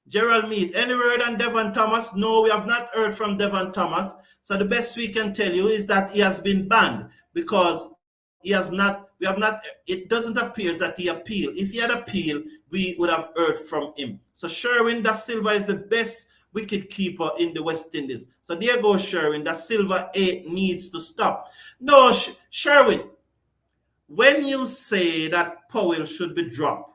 Gerald Mead, any word on Devon Thomas? No, we have not heard from Devon Thomas. So the best we can tell you is that he has been banned, because it doesn't appear that he appealed. If he had appealed, we would have heard from him. So Sherwin Da Silva is the best wicket keeper in the West Indies. So there goes Sherwin. Da Silva 8 needs to stop. No, Sherwin, when you say that Powell should be dropped,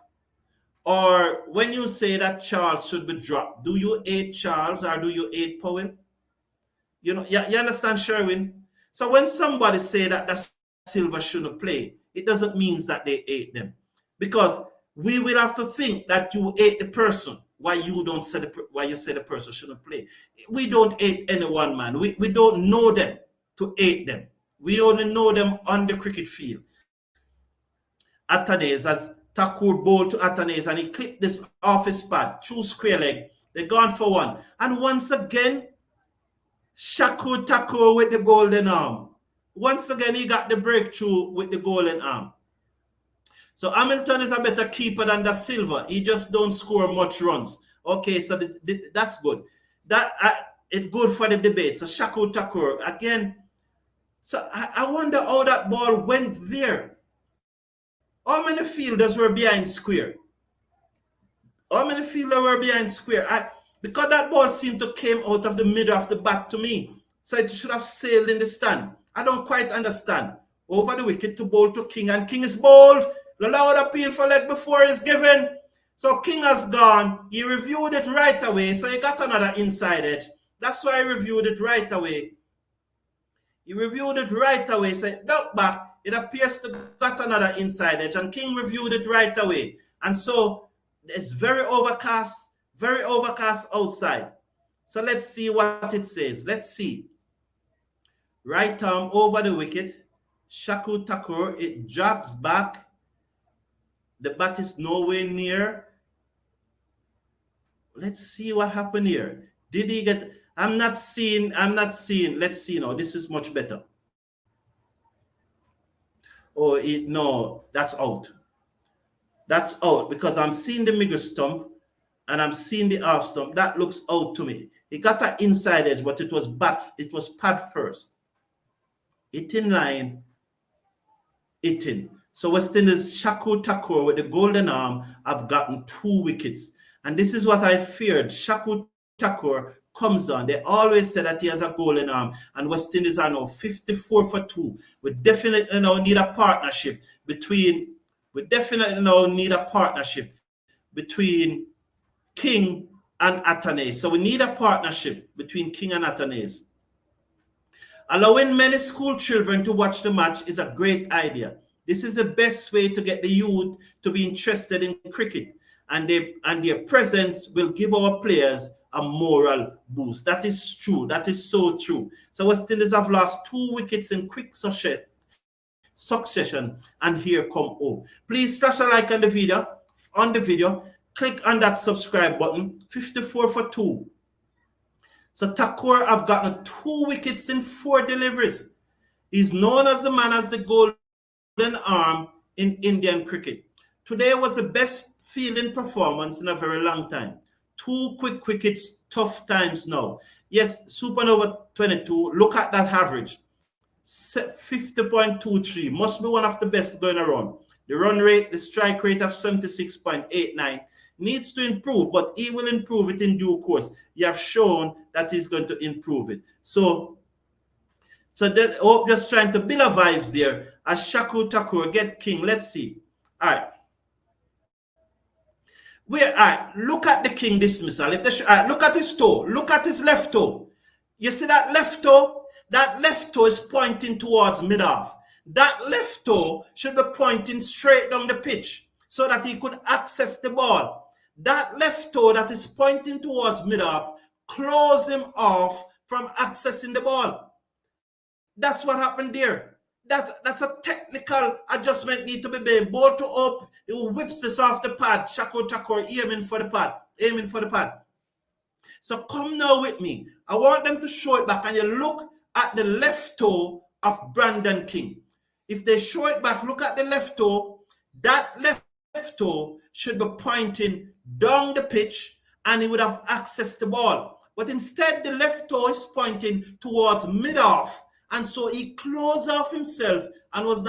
or when you say that Charles should be dropped, do you hate Charles or do you hate Powell? You understand, Sherwin? So when somebody say that Da Silva shouldn't play, it doesn't mean that they hate them, because we will have to think that you hate the person. Why you say the person shouldn't play? We don't hate anyone, man. We don't know them to hate them. We only know them on the cricket field. Atanase, as Thakur bowled to Atanase, and he clipped this off his pad, through square leg. They're gone for 1. And once again, Shakur Thakur with the golden arm. Once again, he got the breakthrough with the golden arm. So Hamilton is a better keeper than Da Silva. He just don't score much runs. Okay, so that's good. It's good for the debate. So Shakur Thakur, again. So I wonder how that ball went there. How many fielders were behind square? Because that ball seemed to came out of the middle of the bat to me. So it should have sailed in the stand. I don't quite understand. Over the wicket to bowl to King, and King is bowled. The loud appeal for leg before is given. So King has gone. He reviewed it right away, so he got another inside edge. That's why he reviewed it right away. So it ducked back. It appears to got another inside edge, and King reviewed it right away. And so it's very overcast, Very overcast outside. So let's see what it says. Let's see. Right arm over the wicket. 𝚎𝚜𝚜𝚗𝚏, it jogs back. The bat is nowhere near. Let's see what happened here. Did he get... I'm not seeing. Let's see now. This is much better. Oh, no, that's out. That's out because I'm seeing the middle stump and I'm seeing the off stump. That looks out to me. It got an inside edge, but it was pad first. It in line, it in. So West Indies 𝚎𝚜𝚜𝚗𝚏 with the golden arm have gotten 2 wickets. And this is what I feared. 𝚎𝚜𝚜𝚗𝚏 comes on. They always say that he has a golden arm, and West Indies are now 54 for 2. We definitely now need a partnership between King and Athanaze. So we need a partnership between King and Athanaze. Allowing many school children to watch the match is a great idea. This is the best way to get the youth to be interested in cricket, and their presence will give our players a moral boost. That is true. That is so true. So West Indies have lost 2 wickets in quick succession, and here come home. Please slash a like on the video. Click on that subscribe button. 54 for 2. So Thakur have gotten 2 wickets in 4 deliveries. He's known as the man as the golden arm in Indian cricket. Today was the best fielding performance in a very long time. 2 quick wickets, tough times now. Yes, Supernova 22, look at that average. 50.23, must be one of the best going around. The run rate, the strike rate of 76.89 needs to improve, but he will improve it in due course. You have shown that he's going to improve it. So that hope just trying to build a vibes there. As 𝚎𝚜𝚜𝚗𝚏 get King. Let's see. All right. Look at the King dismissal. Look at his toe. Look at his left toe. You see that left toe? That left toe is pointing towards mid-off. That left toe should be pointing straight down the pitch so that he could access the ball. That left toe that is pointing towards mid-off close him off from accessing the ball. That's what happened there. That's a technical adjustment need to be made. Ball to up, he whips this off the pad. 𝚎𝚜𝚜𝚗𝚏 aiming for the pad. So come now with me. I want them to show it back, and you look at the left toe of Brandon King. If they show it back, look at the left toe. That left toe should be pointing down the pitch, and he would have accessed the ball. But instead, the left toe is pointing towards mid-off, and so he closed off himself and was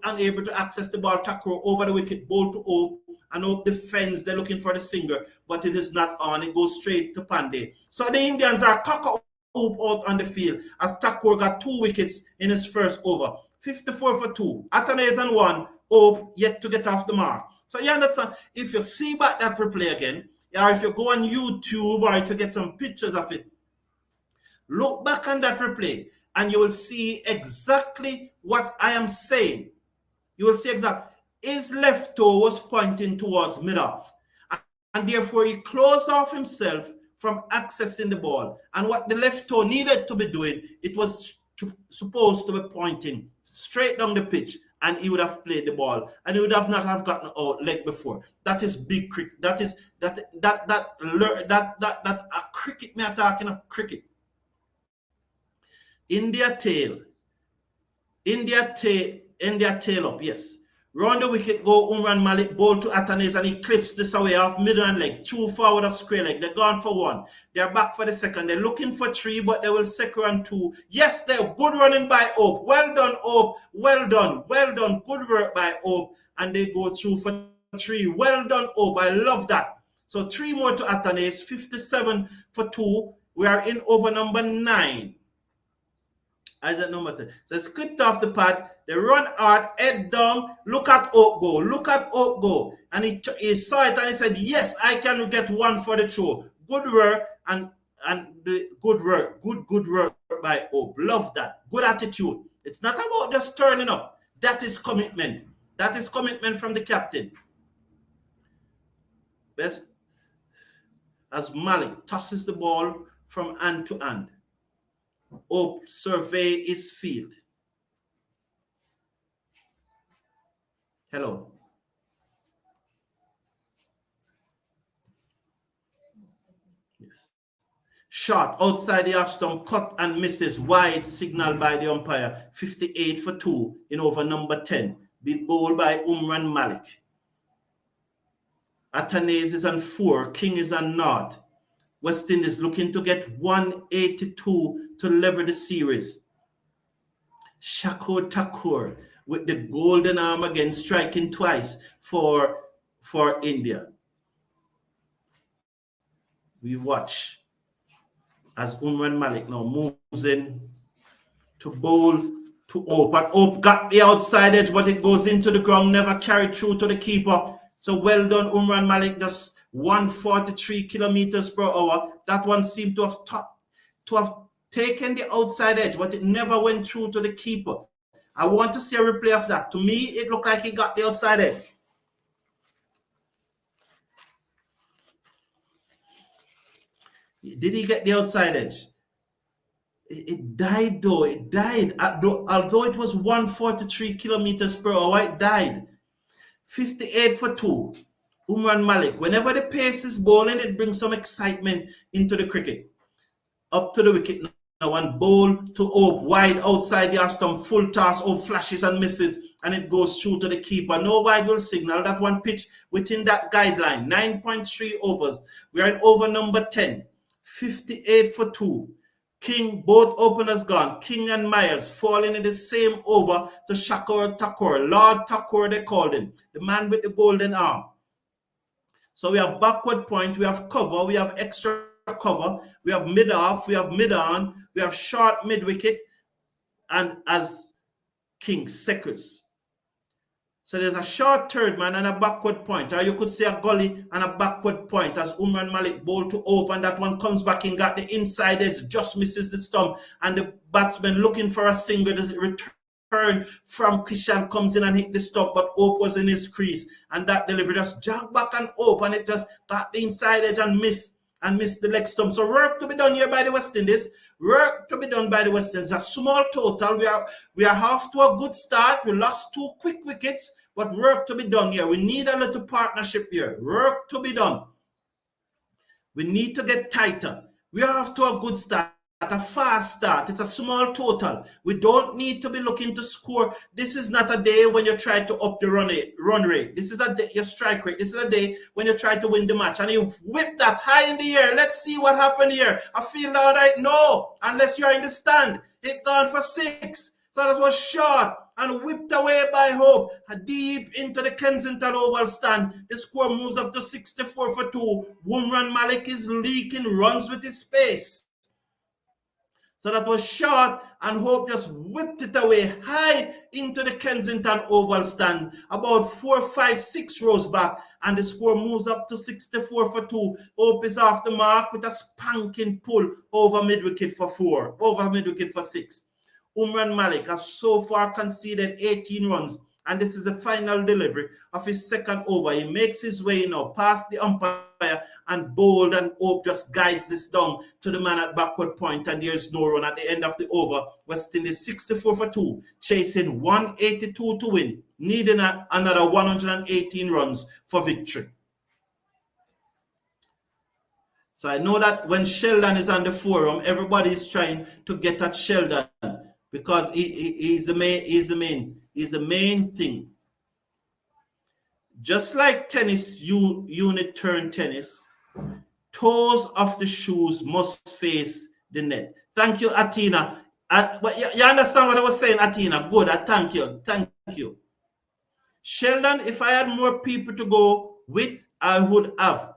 unable to access the ball. Thakur over the wicket, ball to Hope, and Hope defends. They're looking for the singer, but it is not on. It goes straight to Pandey. So the Indians are cock Hope out on the field as Thakur got 2 wickets in his first over. 54 for 2. Athanaze and 1. Hope yet to get off the mark. So you understand, if you see back that replay again, or if you go on YouTube, or if you get some pictures of it, look back on that replay and you will see exactly what I am saying. You will see exactly. His left toe was pointing towards mid-off, and therefore he closed off himself from accessing the ball. And what the left toe needed to be doing, it was supposed to be pointing straight down the pitch, and he would have played the ball, and he would have not have gotten out leg before. That is big cricket. That is a cricket me attacking a cricket. India tail up, yes. Round the wicket go Umran Malik, ball to Athanaze, and he clips this away off middle and leg. 2 forward of square leg. They're gone for 1. They're back for the second. They're looking for 3, but they will second on 2. Yes, they're good running by Hope. Well done, Hope. Well done. Good work by Hope. And they go through for 3. Well done, Hope. I love that. So 3 more to Athanaze. 57 for 2. We are in over number 9. As at number 10. So it's clipped off the pad. They run hard, head down. Look at Hope go. And he saw it and he said, yes, I can get 1 for the throw. Good work and the good work. Good work by Hope. Love that. Good attitude. It's not about just turning up. That is commitment. That is commitment from the captain. as Malik tosses the ball from hand to hand. Hope survey his field. Hello. Yes. Shot outside the half stump, cut and misses, wide, signal by the umpire. 58 for 2 in over number 10. Be bowled by Umran Malik. Atanase is on 4, King is on 0. West Indies looking to get 182 to level the series. 𝚎𝚜𝚜𝚗𝚗𝚏 with the golden arm again, striking twice for India. We watch as Umran Malik now moves in to bowl to Hope. And Hope got the outside edge, but it goes into the ground, never carried through to the keeper. So well done, Umran Malik, just 143 kilometers per hour. That one seemed to have taken the outside edge, but it never went through to the keeper. I want to see a replay of that. To me, it looked like he got the outside edge. Did he get the outside edge? It died though. It died. Although it was 143 kilometers per hour, it died. 58 for 2. Umran Malik. Whenever the pace is bowling, it brings some excitement into the cricket. Up to the wicket now and bowl to Hope. Wide outside the stump. Full toss. Hope flashes and misses. And it goes through to the keeper. No wide will signal. That one pitch within that guideline. 9.3 overs. We are in over number 10. 58 for 2. King, both openers gone. King and Myers falling in the same over to 𝚎𝚜𝚜𝚗𝚒. Lord Thakur, they called him. The man with the golden arm. So we have backward point, we have cover, we have extra cover, we have mid-off, we have mid-on, we have short mid-wicket, and as King seconds. So there's a short third man and a backward point, or you could say a gully and a backward point as Umran Malik bowled to Hope, and that one comes back and got the inside edge, just misses the stump, and the batsman looking for a single. The return from Krishan comes in and hit the stump, but Hope was in his crease, and that delivery just jogged back and Hope, and it just got the inside edge and missed the leg stump. So work to be done here by the West Indies. Work to be done by the West Indies. A small total. We are half to a good start. We lost 2 quick wickets, but work to be done here. We need a little partnership here. Work to be done. We need to get tighter. We are off to a good start, a fast start. It's a small total. We don't need to be looking to score. This is not a day when you try to up the run rate. This is a day, your strike rate. This is a day when you try to win the match. And you whip that high in the air. Let's see what happened here. I feel all right. No, unless you're in the stand. It gone for 6. So that was short and whipped away by Hope, deep into the Kensington Oval stand. The score moves up to 64 for 2. Umran Malik is leaking runs with his pace. So that was short, and Hope just whipped it away high into the Kensington Oval stand, about 4, 5, 6 rows back, and the score moves up to 64 for 2. Hope is off the mark with a spanking pull over mid-wicket for 4, over mid-wicket for 6. Umran Malik has so far conceded 18 runs, and this is the final delivery of his second over. He makes his way now past the umpire and bowled, and Hope just guides this down to the man at backward point, and there's no run at the end of the over. West Indies 64 for 2, chasing 182 to win, needing another 118 runs for victory. So I know that when Sheldon is on the forum, everybody is trying to get at Sheldon, because he's the main thing. Just like tennis unit turn tennis, toes of the shoes must face the net. Thank you, Atina. But you understand what I was saying, Atina? Good. Thank you. Sheldon, if I had more people to go with, I would have.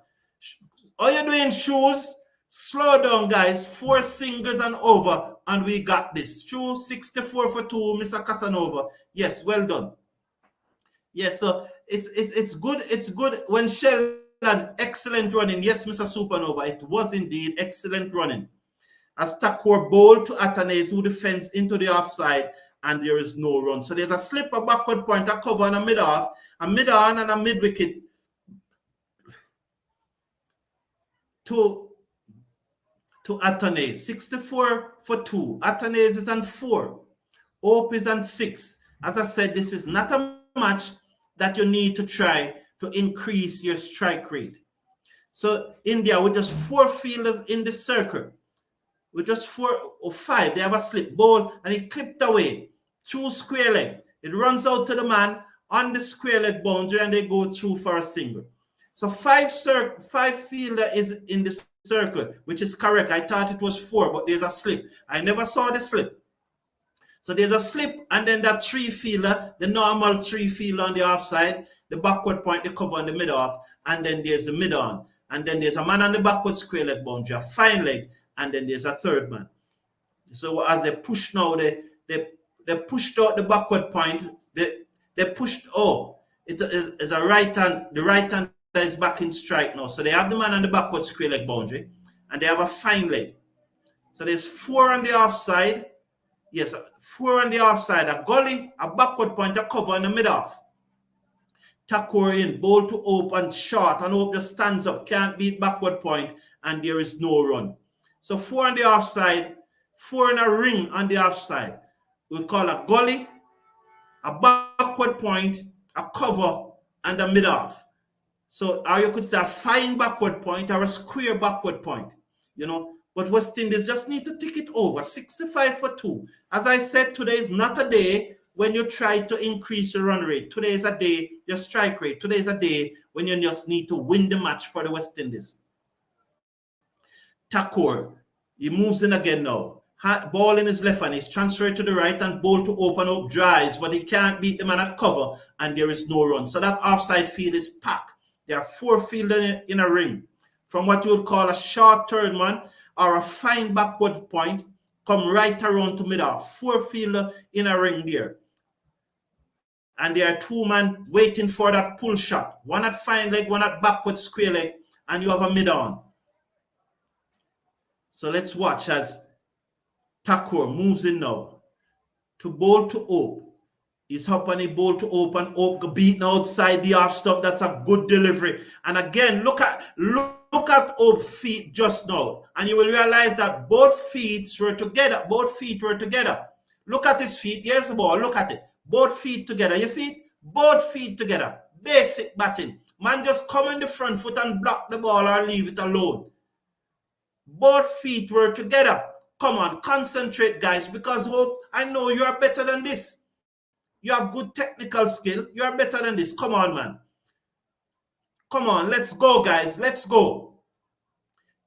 All you're doing, shoes? Slow down, guys. 4 singles and over, and we got this. True, 64 for 2, Mr. Casanova. Yes, well done. Yes, so it's good. It's good when Sheldon, excellent running. Yes, Mr. Supernova, it was indeed excellent running. As Thakur bowled to Atanase, who defends into the offside, and there is no run. So there's a slip, a backward point, a cover, and a mid-off, a mid-on, and a mid-wicket to 𝚑𝚜𝚗𝚜𝚗. 64 for 2. 𝚑𝚜𝚗𝚜𝚗 is on 4. 𝚒𝚑𝚗𝚜𝚗 is on 6. As I said, this is not a match that you need to try to increase your strike rate. So India with just 4 fielders in the circle, with just 4 or 5, they have a slip ball and it clipped away through square leg. It runs out to the man on the square leg boundary and they go through for a single. So 5 fielder is in the circle, which is correct. I thought it was 4, but there's a slip. I never saw the slip. So there's a slip, and then that 3 fielder, the normal 3 fielder on the offside, the backward point, the cover on the mid off, and then there's the mid on. And then there's a man on the backward square leg boundary, a fine leg, and then there's a third man. So as they push now, they pushed out the backward point. They pushed, it's a right hand, the right hand is back in strike now. So they have the man on the backward square leg boundary, and they have a fine leg. So there's 4 on the offside. Yes, 4 on the offside, a gully, a backward point, a cover in the mid off. Thakur in, ball to open, short, and Hope just stands up, can't beat backward point, and there is no run. So 4 on the offside, 4 in a ring on the offside. We call a gully, a backward point, a cover, and a mid off. So, or you could say a fine backward point or a square backward point, you know. But West Indies just need to tick it over, 65 for 2. As I said, today is not a day when you try to increase your run rate. Today is a day, your strike rate. Today is a day when you just need to win the match for the West Indies. Thakur, he moves in again now. Ball in his left hand, he's transferred to the right and ball to open up drives, but he can't beat the man at cover and there is no run. So that offside field is packed. There are 4 fielders in a ring. From what you would call a short third man or a fine backward point, come right around to mid-off. 4 fielder in a ring there. And there are 2 men waiting for that pull shot. One at fine leg, one at backward square leg, and you have a mid-on. So let's watch as Thakur moves in now to bowl to Hope. He's up on a ball to open. Hope beaten outside the off stump. That's a good delivery. And again, look at Hope's feet just now. And you will realize that both feet were together. Both feet were together. Look at his feet. Here's the ball. Look at it. Both feet together. You see it? Both feet together. Basic batting. Man just come in the front foot and block the ball or leave it alone. Both feet were together. Come on, concentrate, guys, because Hope, I know you are better than this. You have good technical skill. You are better than this. Come on, man. Come on, let's go, guys. Let's go.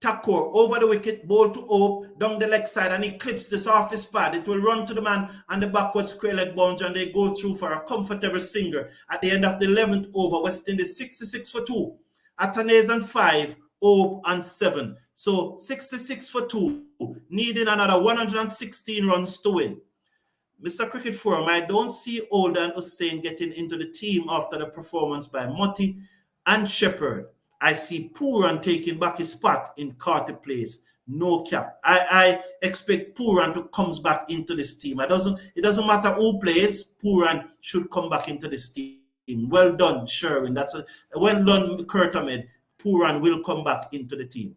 Thakur over the wicket, ball to Hope, down the leg side, and he clips this off his pad. It will run to the man on the backward square leg boundary, and they go through for a comfortable single. At the end of the 11th over, West Indies 66 for 2. 𝚑𝚜𝚗𝚜𝚗 on 5, Hope on 7. So 66 for 2, needing another 116 runs to win. Mr. Cricket Forum, I don't see Older and Hussain getting into the team after the performance by Motti and Shepherd. I see Pooran taking back his spot in Carter place. No cap. I expect Pooran to come back into this team. It doesn't matter who plays, Pooran should come back into this team. Well done, Sherwin. That's a well done, 𝚑𝚜𝚗𝚜𝚗. Pooran will come back into the team.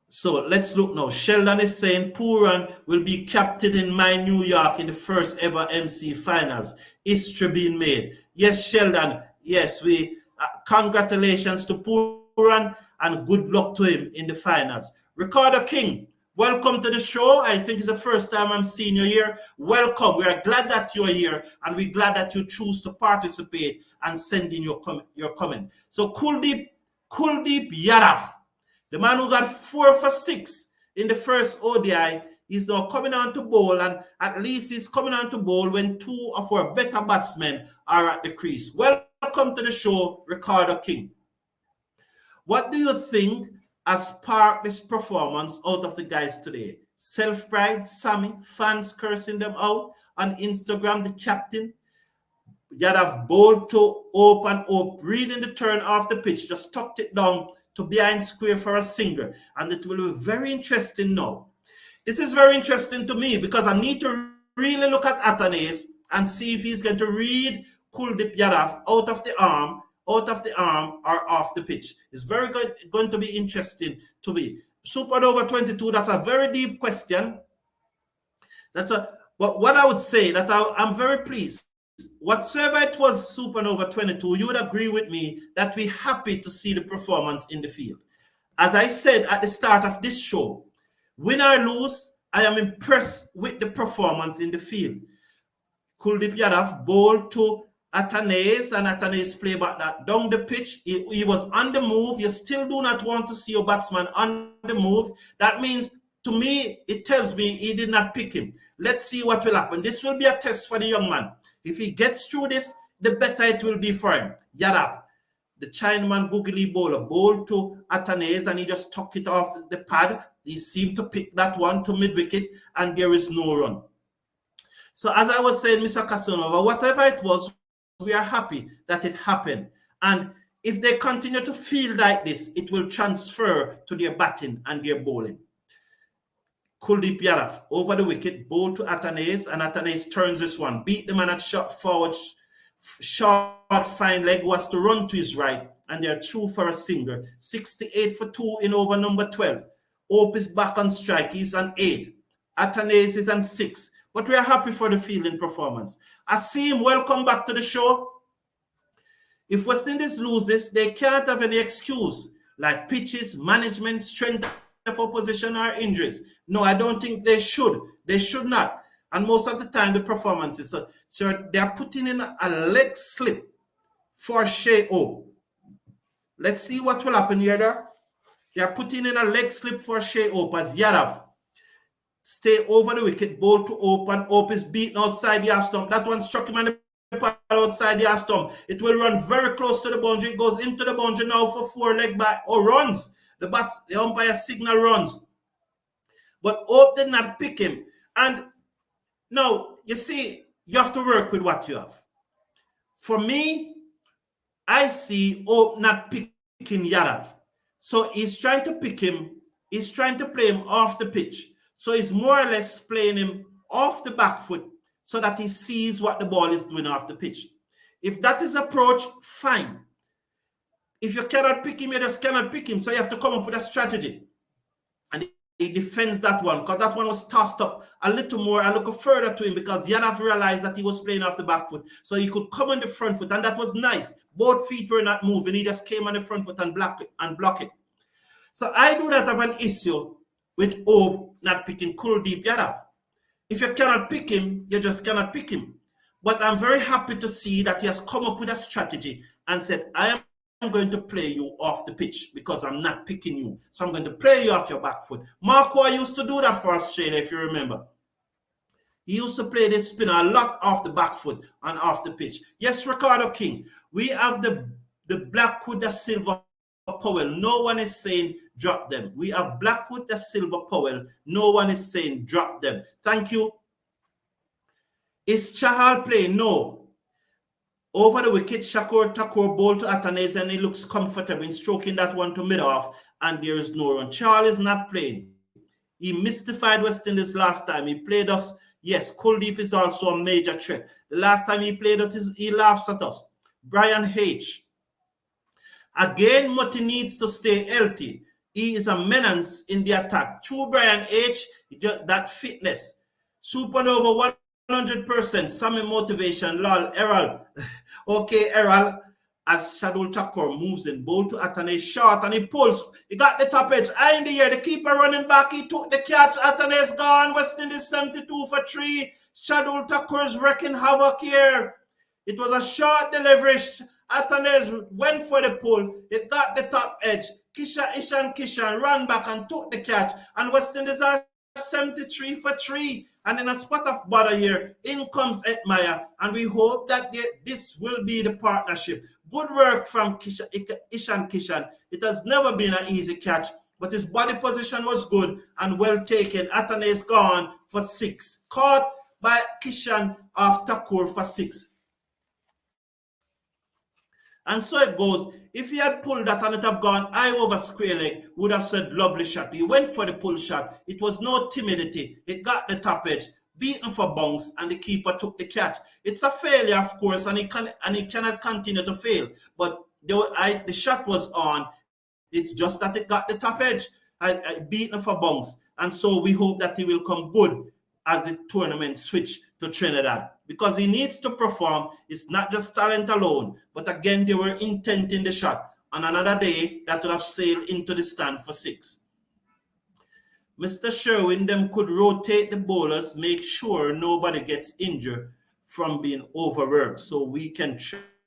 So let's look now. Sheldon is saying Pooran will be captain in my New York in the first ever MC finals. History being made. Yes, Sheldon. Yes, we congratulations to Pooran and good luck to him in the finals. Ricardo King, welcome to the show. I think it's the first time I'm seeing you here. Welcome. We are glad that you're here and we're glad that you choose to participate and send in your comment. So Kuldeep Yadav, the man who got 4 for 6 in the first ODI, is now coming on to bowl, and at least he's coming on to bowl when 2 of our better batsmen are at the crease. Welcome to the show, Ricardo King. What do you think has sparked this performance out of the guys today? Self-pride, Sammy, fans cursing them out on Instagram, the captain. Yadav bowled to open up, reading the turn off the pitch, just tucked it down to behind square for a single, and it will be very interesting now. This is very interesting to me because I need to really look at 𝚑𝚜𝚗𝚜𝚗 and see if he's going to read Kuldeep Yadav out of the arm out of the arm or off the pitch. It's very good, going to be interesting to me. Supernova 22, that's a very deep question. But what I would say that I'm very pleased. Whatsoever it was Supernova 22, you would agree with me that we're happy to see the performance in the field. As I said at the start of this show, win or lose, I am impressed with the performance in the field. Kuldeep Yadav bowled to 𝚑𝚘𝚒𝚗𝚒, and 𝚑𝚘𝚒𝚗 played back that down the pitch. He was on the move. You still do not want to see your batsman on the move. That means, to me, it tells me he did not pick him. Let's see what will happen. This will be a test for the young man. If he gets through this, the better it will be for him. Yadav, the Chinaman googly bowler, bowled to 𝚑𝚘𝚒𝚗, and he just took it off the pad. He seemed to pick that one to mid-wicket, and there is no run. So as I was saying, Mr. Casanova, whatever it was, we are happy that it happened. And if they continue to feel like this, it will transfer to their batting and their bowling. Kuldeep Yadav over the wicket, bowled to 𝚑𝚘𝚒𝚗, and 𝚑𝚘𝚗𝚗 turns this one. Beat the man at shot forward, short fine leg, was to run to his right, and they're through for a single. 68 for 2 in over number 12. Hope is back on strike. He's on 8. 𝚑𝚘𝚗𝚗 is on 6. But we are happy for the fielding performance. Asim, welcome back to the show. If West Indies lose this, they can't have any excuse, like pitches, management, strength of opposition, or injuries. No, I don't think they should. They should not. And most of the time, the performances. So they're putting in a leg slip for 𝚎𝚡𝚑. Let's see what will happen here. They're putting in a leg slip for 𝚎𝚡𝚑 as Yadav stay over the wicket, bowl to Hope, and Hope is beaten outside the half stump. That one struck him on the pad outside the half stump. It will run very close to the boundary. It goes into the boundary now for 4 leg back or runs. The umpire signal runs. But Hope did not pick him. And now, you see, you have to work with what you have. For me, I see Hope not picking Yadav. So he's trying to pick him. He's trying to play him off the pitch. So he's more or less playing him off the back foot so that he sees what the ball is doing off the pitch. If that is approach, fine. If you cannot pick him, you just cannot pick him. So you have to come up with a strategy. And he defends that one because that one was tossed up a little more, a little further to him because Yadav realized that he was playing off the back foot. So he could come on the front foot, and that was nice. Both feet were not moving. He just came on the front foot and block it. So I do not have an issue with Hope not picking Kuldeep Yadav. If you cannot pick him, you just cannot pick him. But I'm very happy to see that he has come up with a strategy and said, I am going to play you off the pitch because I'm not picking you. So I'm going to play you off your back foot. Mark Waugh used to do that for Australia, if you remember. He used to play this spinner a lot off the back foot and off the pitch. Yes, Ricardo King, we have the Blackwood, the Silver Powell. No one is saying drop them. We have Blackwood, the Silver Powell. No one is saying drop them. Thank you. Is Chahal playing? No. Over the wicket, Shakur Thakur bowled to 𝚑𝚘𝚗𝚗, and he looks comfortable in stroking that one to mid-off, and there is no run. Charles is not playing. He mystified West Indies last time. He played us. Yes, Kuldeep is also a major threat. The last time he played us, he laughs at us. Brian H. Again, Mutty needs to stay healthy. He is a menace in the attack. True, Brian H. That fitness. Supernova 100%. Sammy motivation. Lol. Errol. Okay, Errol. As Shardul Thakur moves in, bowl to 𝚑𝚘𝚗𝚗 short, and he pulls. He got the top edge. High in the air. The keeper running back. He took the catch. 𝚑𝚘𝚗𝚗's gone. West Indies 72 for 3. Shardul Thakur's wrecking havoc here. It was a short delivery. 𝚑𝚘𝚗𝚗 went for the pull. It got the top edge. Ishan Kishan ran back and took the catch. And West Indies are 73 for 3. And in a spot of bother here, in comes 𝚒𝚑𝚗. And we hope that this will be the partnership. Good work from Ishan Kishan. It has never been an easy catch, but his body position was good and well taken. 𝚑𝚘𝚗 is gone for 6. Caught by Kishan of Thakur for 6. And so it goes. If he had pulled that and it have gone high over square leg, would have said lovely shot. He went for the pull shot. It was no timidity. It got the top edge, beaten for bounce, and the keeper took the catch. It's a failure, of course, and he cannot continue to fail. But the shot was on. It's just that it got the top edge and beaten for bounce. And so we hope that he will come good as the tournament switch to Trinidad, because he needs to perform. It's not just talent alone, but again, they were intent in the shot. On another day, that would have sailed into the stand for 6. Mr. Sherwin them could rotate the bowlers, make sure nobody gets injured from being overworked. So we can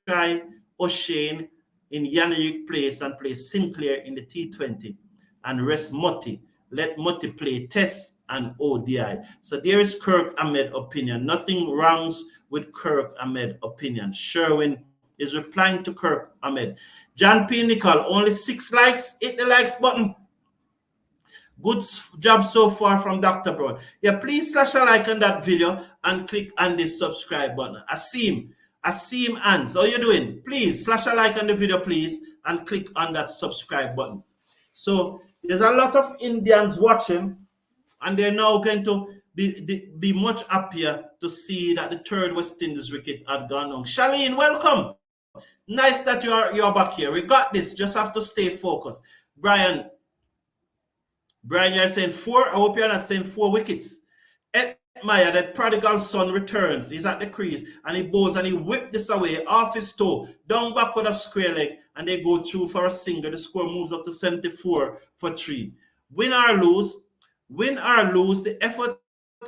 try O'Shane in Yannick place and play Sinclair in the T20 and rest Motti. Let Motti play Test and ODI. So there is Kirk Ahmed opinion. Nothing wrong with Kirk Ahmed opinion. Sherwin is replying to Kirk Ahmed. John P. Nicol, only 6 likes. Hit the likes button. Good job so far from Dr. Brown. Yeah, please slash a like on that video and click on the subscribe button. Asim Ans, how you doing? Please slash a like on the video, please, and click on that subscribe button. So there's a lot of Indians watching, and they're now going to be much happier to see that the 3rd West Indies wicket had gone on. Charlene, welcome. Nice that you're back here. We got this. Just have to stay focused. Brian, you're saying 4. I hope you're not saying 4 wickets. Maya, the prodigal son, returns. He's at the crease and he bowls and he whipped this away off his toe, down back with a square leg, and they go through for a single. The score moves up to 74 for 3. Win or lose, the effort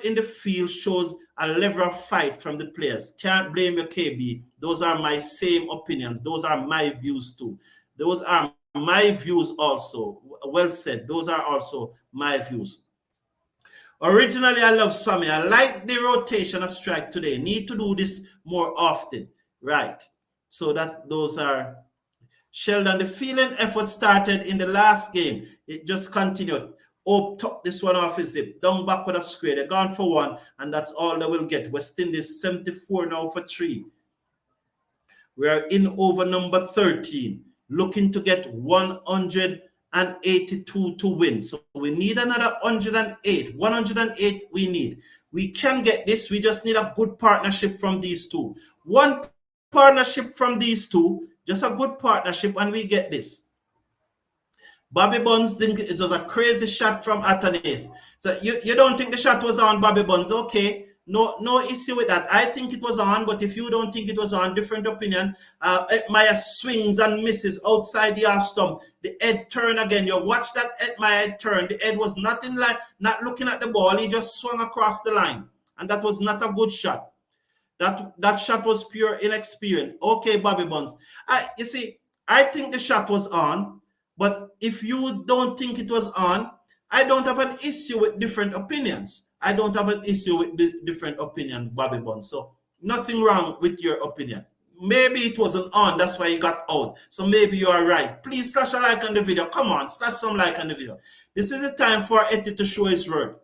in the field shows a level of fight from the players. Can't blame your KB. Those are my same opinions. Those are my views too. Those are my views also. Well said. Those are also my views. Originally, I love Sammy. I like the rotation of strike today. Need to do this more often. Right. So that those are Sheldon. The fielding effort started in the last game. It just continued. Oh, top this one off his zip. Down backward of square. They're gone for 1, and that's all they will get. West Indies 74 now for 3. We are in over number 13. Looking to get 182 to win. So we need another 108. 108 we need. We can get this. We just need a good partnership from these two. One partnership from these two, just a good partnership, and we get this. Bobby Bonds think it was a crazy shot from Atanase. So you don't think the shot was on, Bobby Bonds? Okay. No issue with that. I think it was on, but if you don't think it was on, different opinion. Maya swings and misses outside the half stump. The head turn again. You watch that Maya turn. The head was not in line, not looking at the ball. He just swung across the line, and that was not a good shot. That shot was pure inexperience. Okay, Bobby Bonds. You see, I think the shot was on, but if you don't think it was on, I don't have an issue with different opinions. I don't have an issue with the different opinion, Bobby Bonds. So nothing wrong with your opinion. Maybe it wasn't on, that's why he got out. So maybe you are right. Please slash a like on the video. Come on, slash some like on the video. This is the time for Eti to show his word.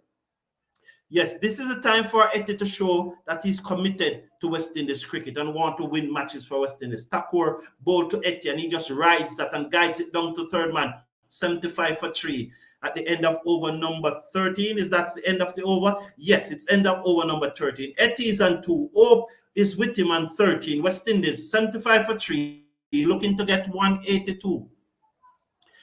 Yes, this is the time for Eti to show that he's committed to West Indies cricket and want to win matches for West Indies. Thakur bowled to Eti and he just rides that and guides it down to 3rd man. 75 for 3. At the end of over number 13. Is that the end of the over? Yes, it's end of over number 13. Eti is on 2. Hope is with him on 13. West Indies, 75 for 3. Looking to get 182.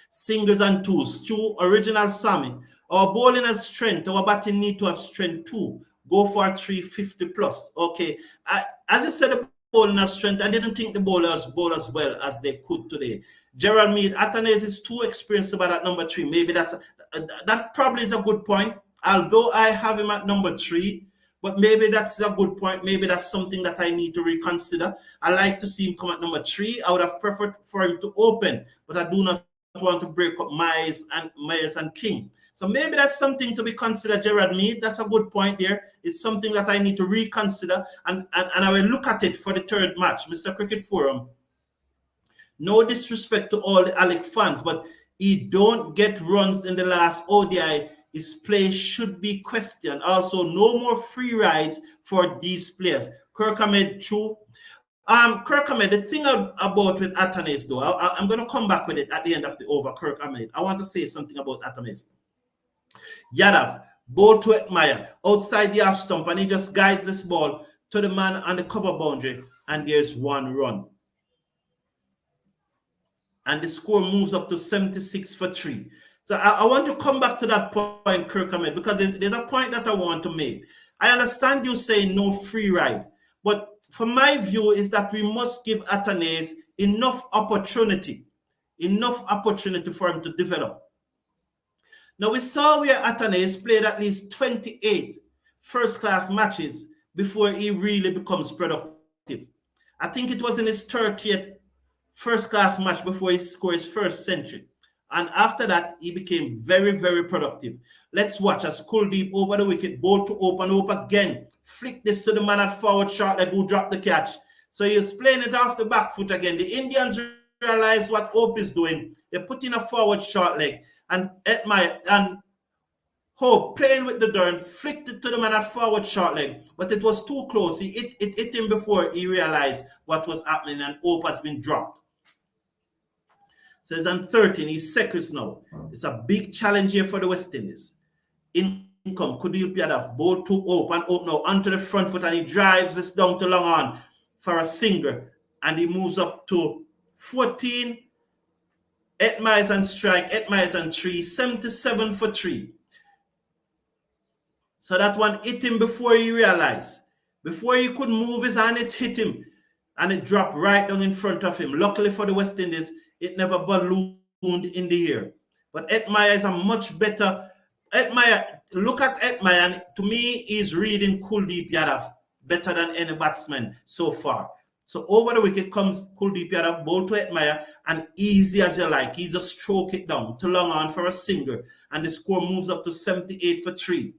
Singles and 2. Stu, original Sammy. Our bowling has strength. Our batting need to have strength too. Go for 350 plus. Okay. As I said, the bowling has strength. I didn't think the bowlers bowl as well as they could today. Gerald Mead, Atanase is too experienced about at number 3. Maybe that probably is a good point. Although I have him at number 3, but maybe that's a good point. Maybe that's something that I need to reconsider. I like to see him come at number 3. I would have preferred for him to open, but I do not want to break up Myers and King. So maybe that's something to be considered, Gerard Mead. That's a good point there. It's something that I need to reconsider, and I will look at it for the 3rd match. Mr. Cricket Forum, no disrespect to all the Alec fans, but he don't get runs in the last ODI. His play should be questioned. Also, no more free rides for these players. Kirk Ahmed, true. Kirk Ahmed, the thing about with Atanase, though, I'm going to come back with it at the end of the over. Kirk Ahmed, I want to say something about Atanase. Yadav, ball to Etmire, outside the half stump, and he just guides this ball to the man on the cover boundary, and there's 1 run. and the score moves up to 76 for 3. So I want to come back to that point, Kirkham, because there's a point that I want to make. I understand you saying no free ride, but from my view is that we must give Athanaze enough opportunity for him to develop. Now we saw where Athanaze played at least 28 first-class matches before he really becomes productive. I think it was in his 30th first-class match before he scored his first century. And after that, he became very, very productive. Let's watch as Kuldeep over the wicket, ball to open up again. Flick this to the man at forward short leg who dropped the catch. So he's playing it off the back foot again. The Indians realize what Hope is doing. They put in a forward short leg. And Hope playing with the Durham, flicked it to the man at forward short leg, but it was too close. It hit him before he realized what was happening, and Hope has been dropped. So he's on 13, he's seconds now. It's a big challenge here for the West Indies. In come Kuldeep Yadav, ball to Hope and Hope now onto the front foot, and he drives this down to long on for a single, and he moves up to 14. 8 miles and strike, 8 miles and 3, 77 for 3. So that one hit him before he realized. Before he could move his hand, it hit him. And it dropped right down in front of him. Luckily for the West Indies, it never ballooned in the air. But Hetmyer is a much better... look at Hetmyer, and to me, he's reading Kuldeep Yadav better than any batsman so far. So over the wicket comes Kuldeep Yadav, ball to Hetmyer, and easy as you like. He just stroke it down to long on for a single, and the score moves up to 78 for 3.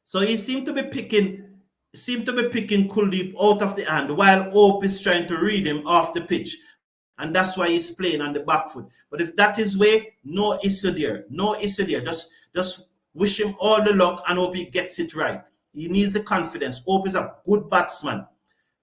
So he seemed to be picking Kuldeep out of the hand while Hope is trying to read him off the pitch. And that's why he's playing on the back foot. But if that is way, no issue there. No issue there. Just wish him all the luck and hope he gets it right. He needs the confidence. Hope is a good batsman.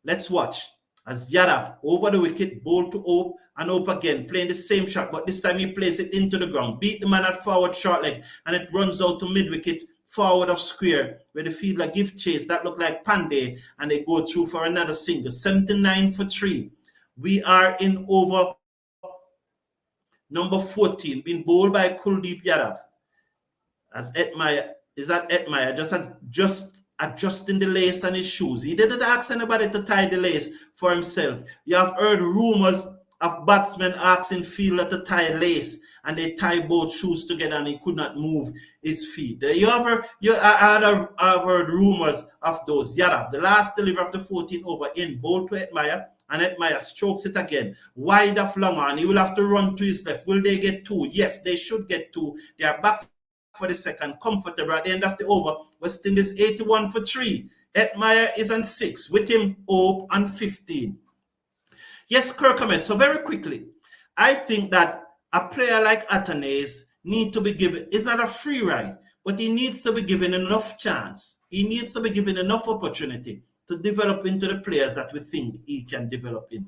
Let's watch as Yadav over the wicket, ball to Hope, and Hope again, playing the same shot, but this time he plays it into the ground. Beat the man at forward short leg, and it runs out to mid-wicket, forward of square, where the fielder give chase. That looked like Pandey, and they go through for another single. 79 for 3. We are in over number 14, being bowled by Kuldeep Yadav. As Hetmyer, just adjusting the lace on his shoes. He didn't ask anybody to tie the lace for himself. You have heard rumors of batsmen asking fielder to tie lace, and they tie both shoes together and he could not move his feet. I've heard rumors of those. Yadav, the last delivery of the 14 over in, ball to Hetmyer, and Hetmyer strokes it again. Wide of long on. He will have to run to his left. Will they get 2? Yes, they should get 2. They are back for the second, comfortable at the end of the over. West Indies 81 for 3. Hetmyer is on 6. With him, Hope on 15. Yes, Kirkham. So very quickly, I think that a player like Athanaze needs to be given, it's not a free ride, but he needs to be given enough chance. He needs to be given enough opportunity to develop into the players that we think he can develop in.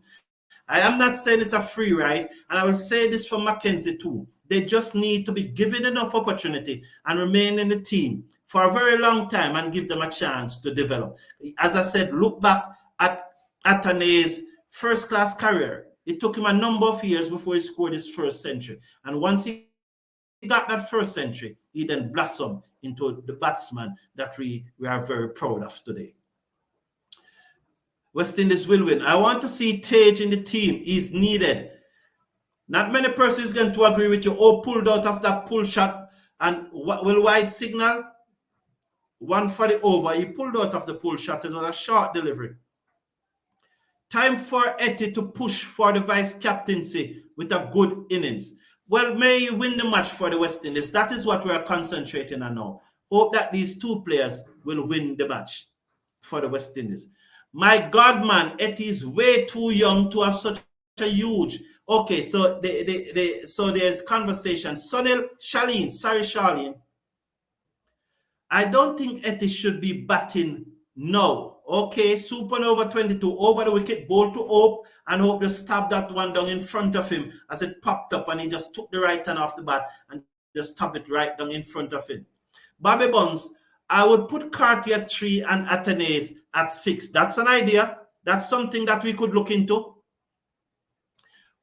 I am not saying it's a free ride, and I will say this for Mackenzie too. They just need to be given enough opportunity and remain in the team for a very long time and give them a chance to develop. As I said, look back at Athanaze's first-class career. It took him a number of years before he scored his first century. And once he got that first century, he then blossomed into the batsman that we are very proud of today. West Indies will win. I want to see Tage in the team. He's needed. Not many persons going to agree with you. Oh, pulled out of that pull shot. And what will White signal? 1 for the over. He pulled out of the pull shot. It was a short delivery. Time for Etty to push for the vice captaincy with a good innings. Well, may he win the match for the West Indies. That is what we are concentrating on now. Hope that these two players will win the match for the West Indies. My God, man, Etty is way too young to have such a huge... Okay, so so there's conversation. Charlene. I don't think Etty should be batting now. Okay, supernova 22 over the wicket, ball to Hope, and Hope just stabbed that one down in front of him as it popped up, and he just took the right hand off the bat and just tapped it right down in front of him. Bobby Bonds, I would put Carty at 3 and Athanaze at 6. That's an idea. That's something that we could look into.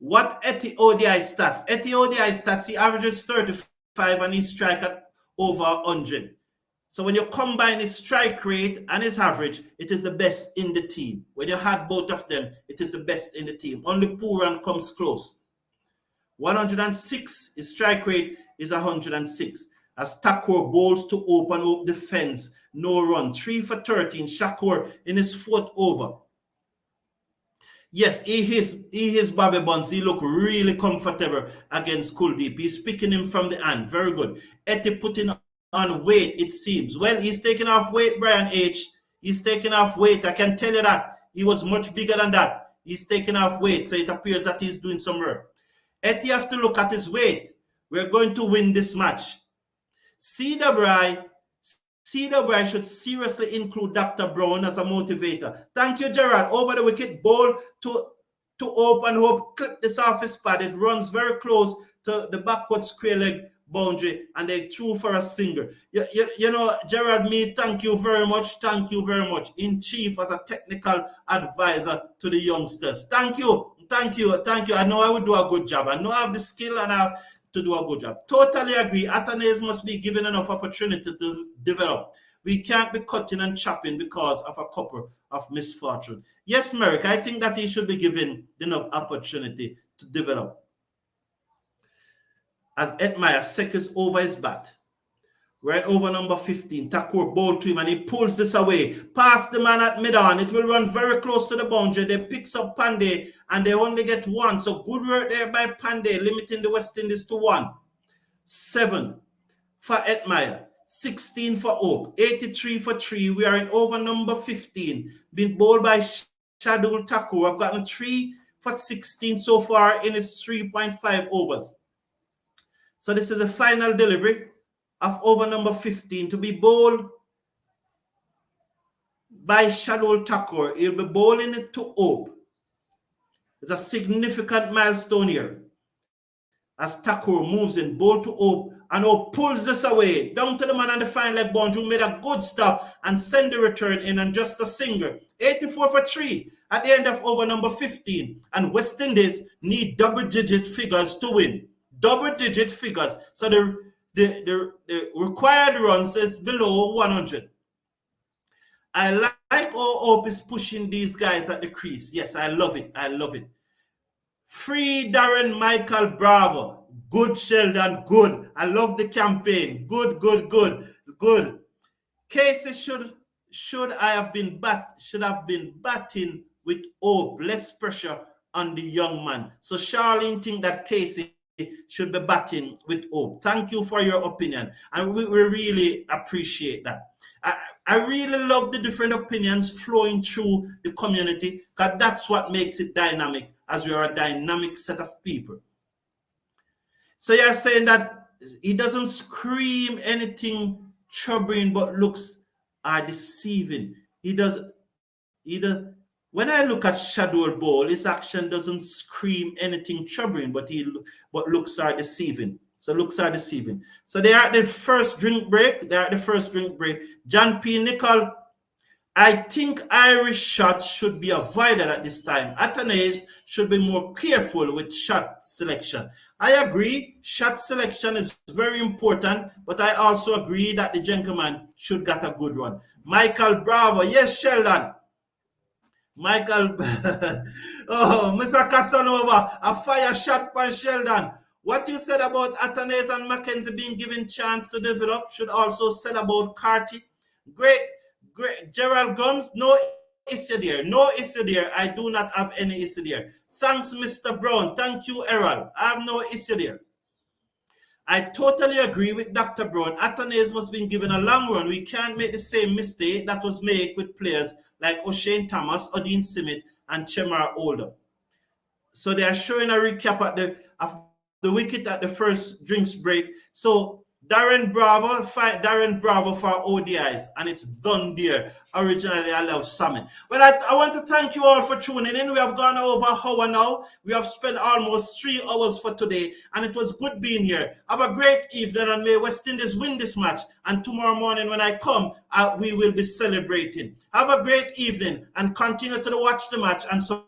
What Eti ODI stats? Eti ODI stats, he averages 35 and he strike at over 100. So when you combine his strike rate and his average, it is the best in the team. When you had both of them, it is the best in the team. Only Pooran comes close. 106, his strike rate is 106. As Thakur bowls to open up the fence, no run. 3 for 13, Shakur in his 4th over. Yes, he is Bobby Bonds. He look really comfortable against Kuldeep. He's picking him from the hand. Very good. Eti putting on weight, it seems. Well, he's taking off weight, Brian H. He's taking off weight. I can tell you that. He was much bigger than that. He's taking off weight, so it appears that he's doing some work. Eti have to look at his weight. We're going to win this match. CWI should seriously include Dr. Brown as a motivator. Thank you, Gerard. Over the wicket, ball to open hope, clip this off his pad. It runs very close to the backward square leg boundary, and they threw for a single. You know, Gerard, thank you very much. Thank you very much. In chief as a technical advisor to the youngsters. Thank you. Thank you. Thank you. I know I would do a good job. I know I have the skill and I have to do a good job. Totally agree. Athanaze must be given enough opportunity to develop. We can't be cutting and chopping because of a couple of misfortune. Yes, Merrick, I think that he should be given enough opportunity to develop. As Edmire seconds over his bat. Right over number 15. Thakur ball to him and he pulls this away. Past the man at mid-on. It will run very close to the boundary. They picks up Pandey and they only get 1. So good work there by Pandey, limiting the West Indies to 1. 7 for Edmire. 16 for Hope. 83 for 3. We are in over number 15. Been bowled by Shardul Thakur. I've gotten 3 for 16 so far in his 3.5 overs. So this is the final delivery of over number 15 to be bowled by Shardul Thakur. He'll be bowling it to Hope. It's a significant milestone here. As Thakur moves in, bowl to Hope, and Hope pulls this away down to the man on the fine leg boundary who made a good stop and send the return in and just a single. 84 for 3 at the end of over number 15. And West Indies need double-digit figures to win. Double-digit figures. So the required runs is below 100. I like how Hope is pushing these guys at the crease. Yes, I love it. I love it. Free Darren Michael Bravo. Good, Sheldon. Good. I love the campaign. Good, good, good, good. Casey should have been batting with Hope. Less pressure on the young man. So Charlene think that Casey should be batting with Hope. Thank you for your opinion. And we really appreciate that. I really love the different opinions flowing through the community because that's what makes it dynamic, as we are a dynamic set of people. So you're saying that he doesn't scream anything troubling, but looks are deceiving. He does either. When I look at Shardul Ball, his action doesn't scream anything troubling, but looks are deceiving. So looks are deceiving. So they are at the first drink break. John P. Nicol, I think Irish shots should be avoided at this time. Athanaze should be more careful with shot selection. I agree, shot selection is very important, but I also agree that the gentleman should get a good one. Michael Bravo, yes, Sheldon. Michael, oh, Mr. Casanova, a fire shot by Sheldon. What you said about Athanaze and Mackenzie being given chance to develop should also said about Carty. Great. Gerald Gums, no issue there. No issue there. I do not have any issue there. Thanks, Mr. Brown. Thank you, Errol. I have no issue there. I totally agree with Dr. Brown. Athanaze must be given a long run. We can't make the same mistake that was made with players like O'Shane Thomas, Odin Simit, and Chemar Older. So they are showing a recap of the wicket at the first drinks break. So Darren Bravo for ODIs, and it's done there. Originally, I love salmon. Well, I want to thank you all for tuning in. We have gone over an hour now. We have spent almost 3 hours for today, and it was good being here. Have a great evening, and may West Indies win this match. And tomorrow morning when I come, we will be celebrating. Have a great evening, and continue to watch the match and support.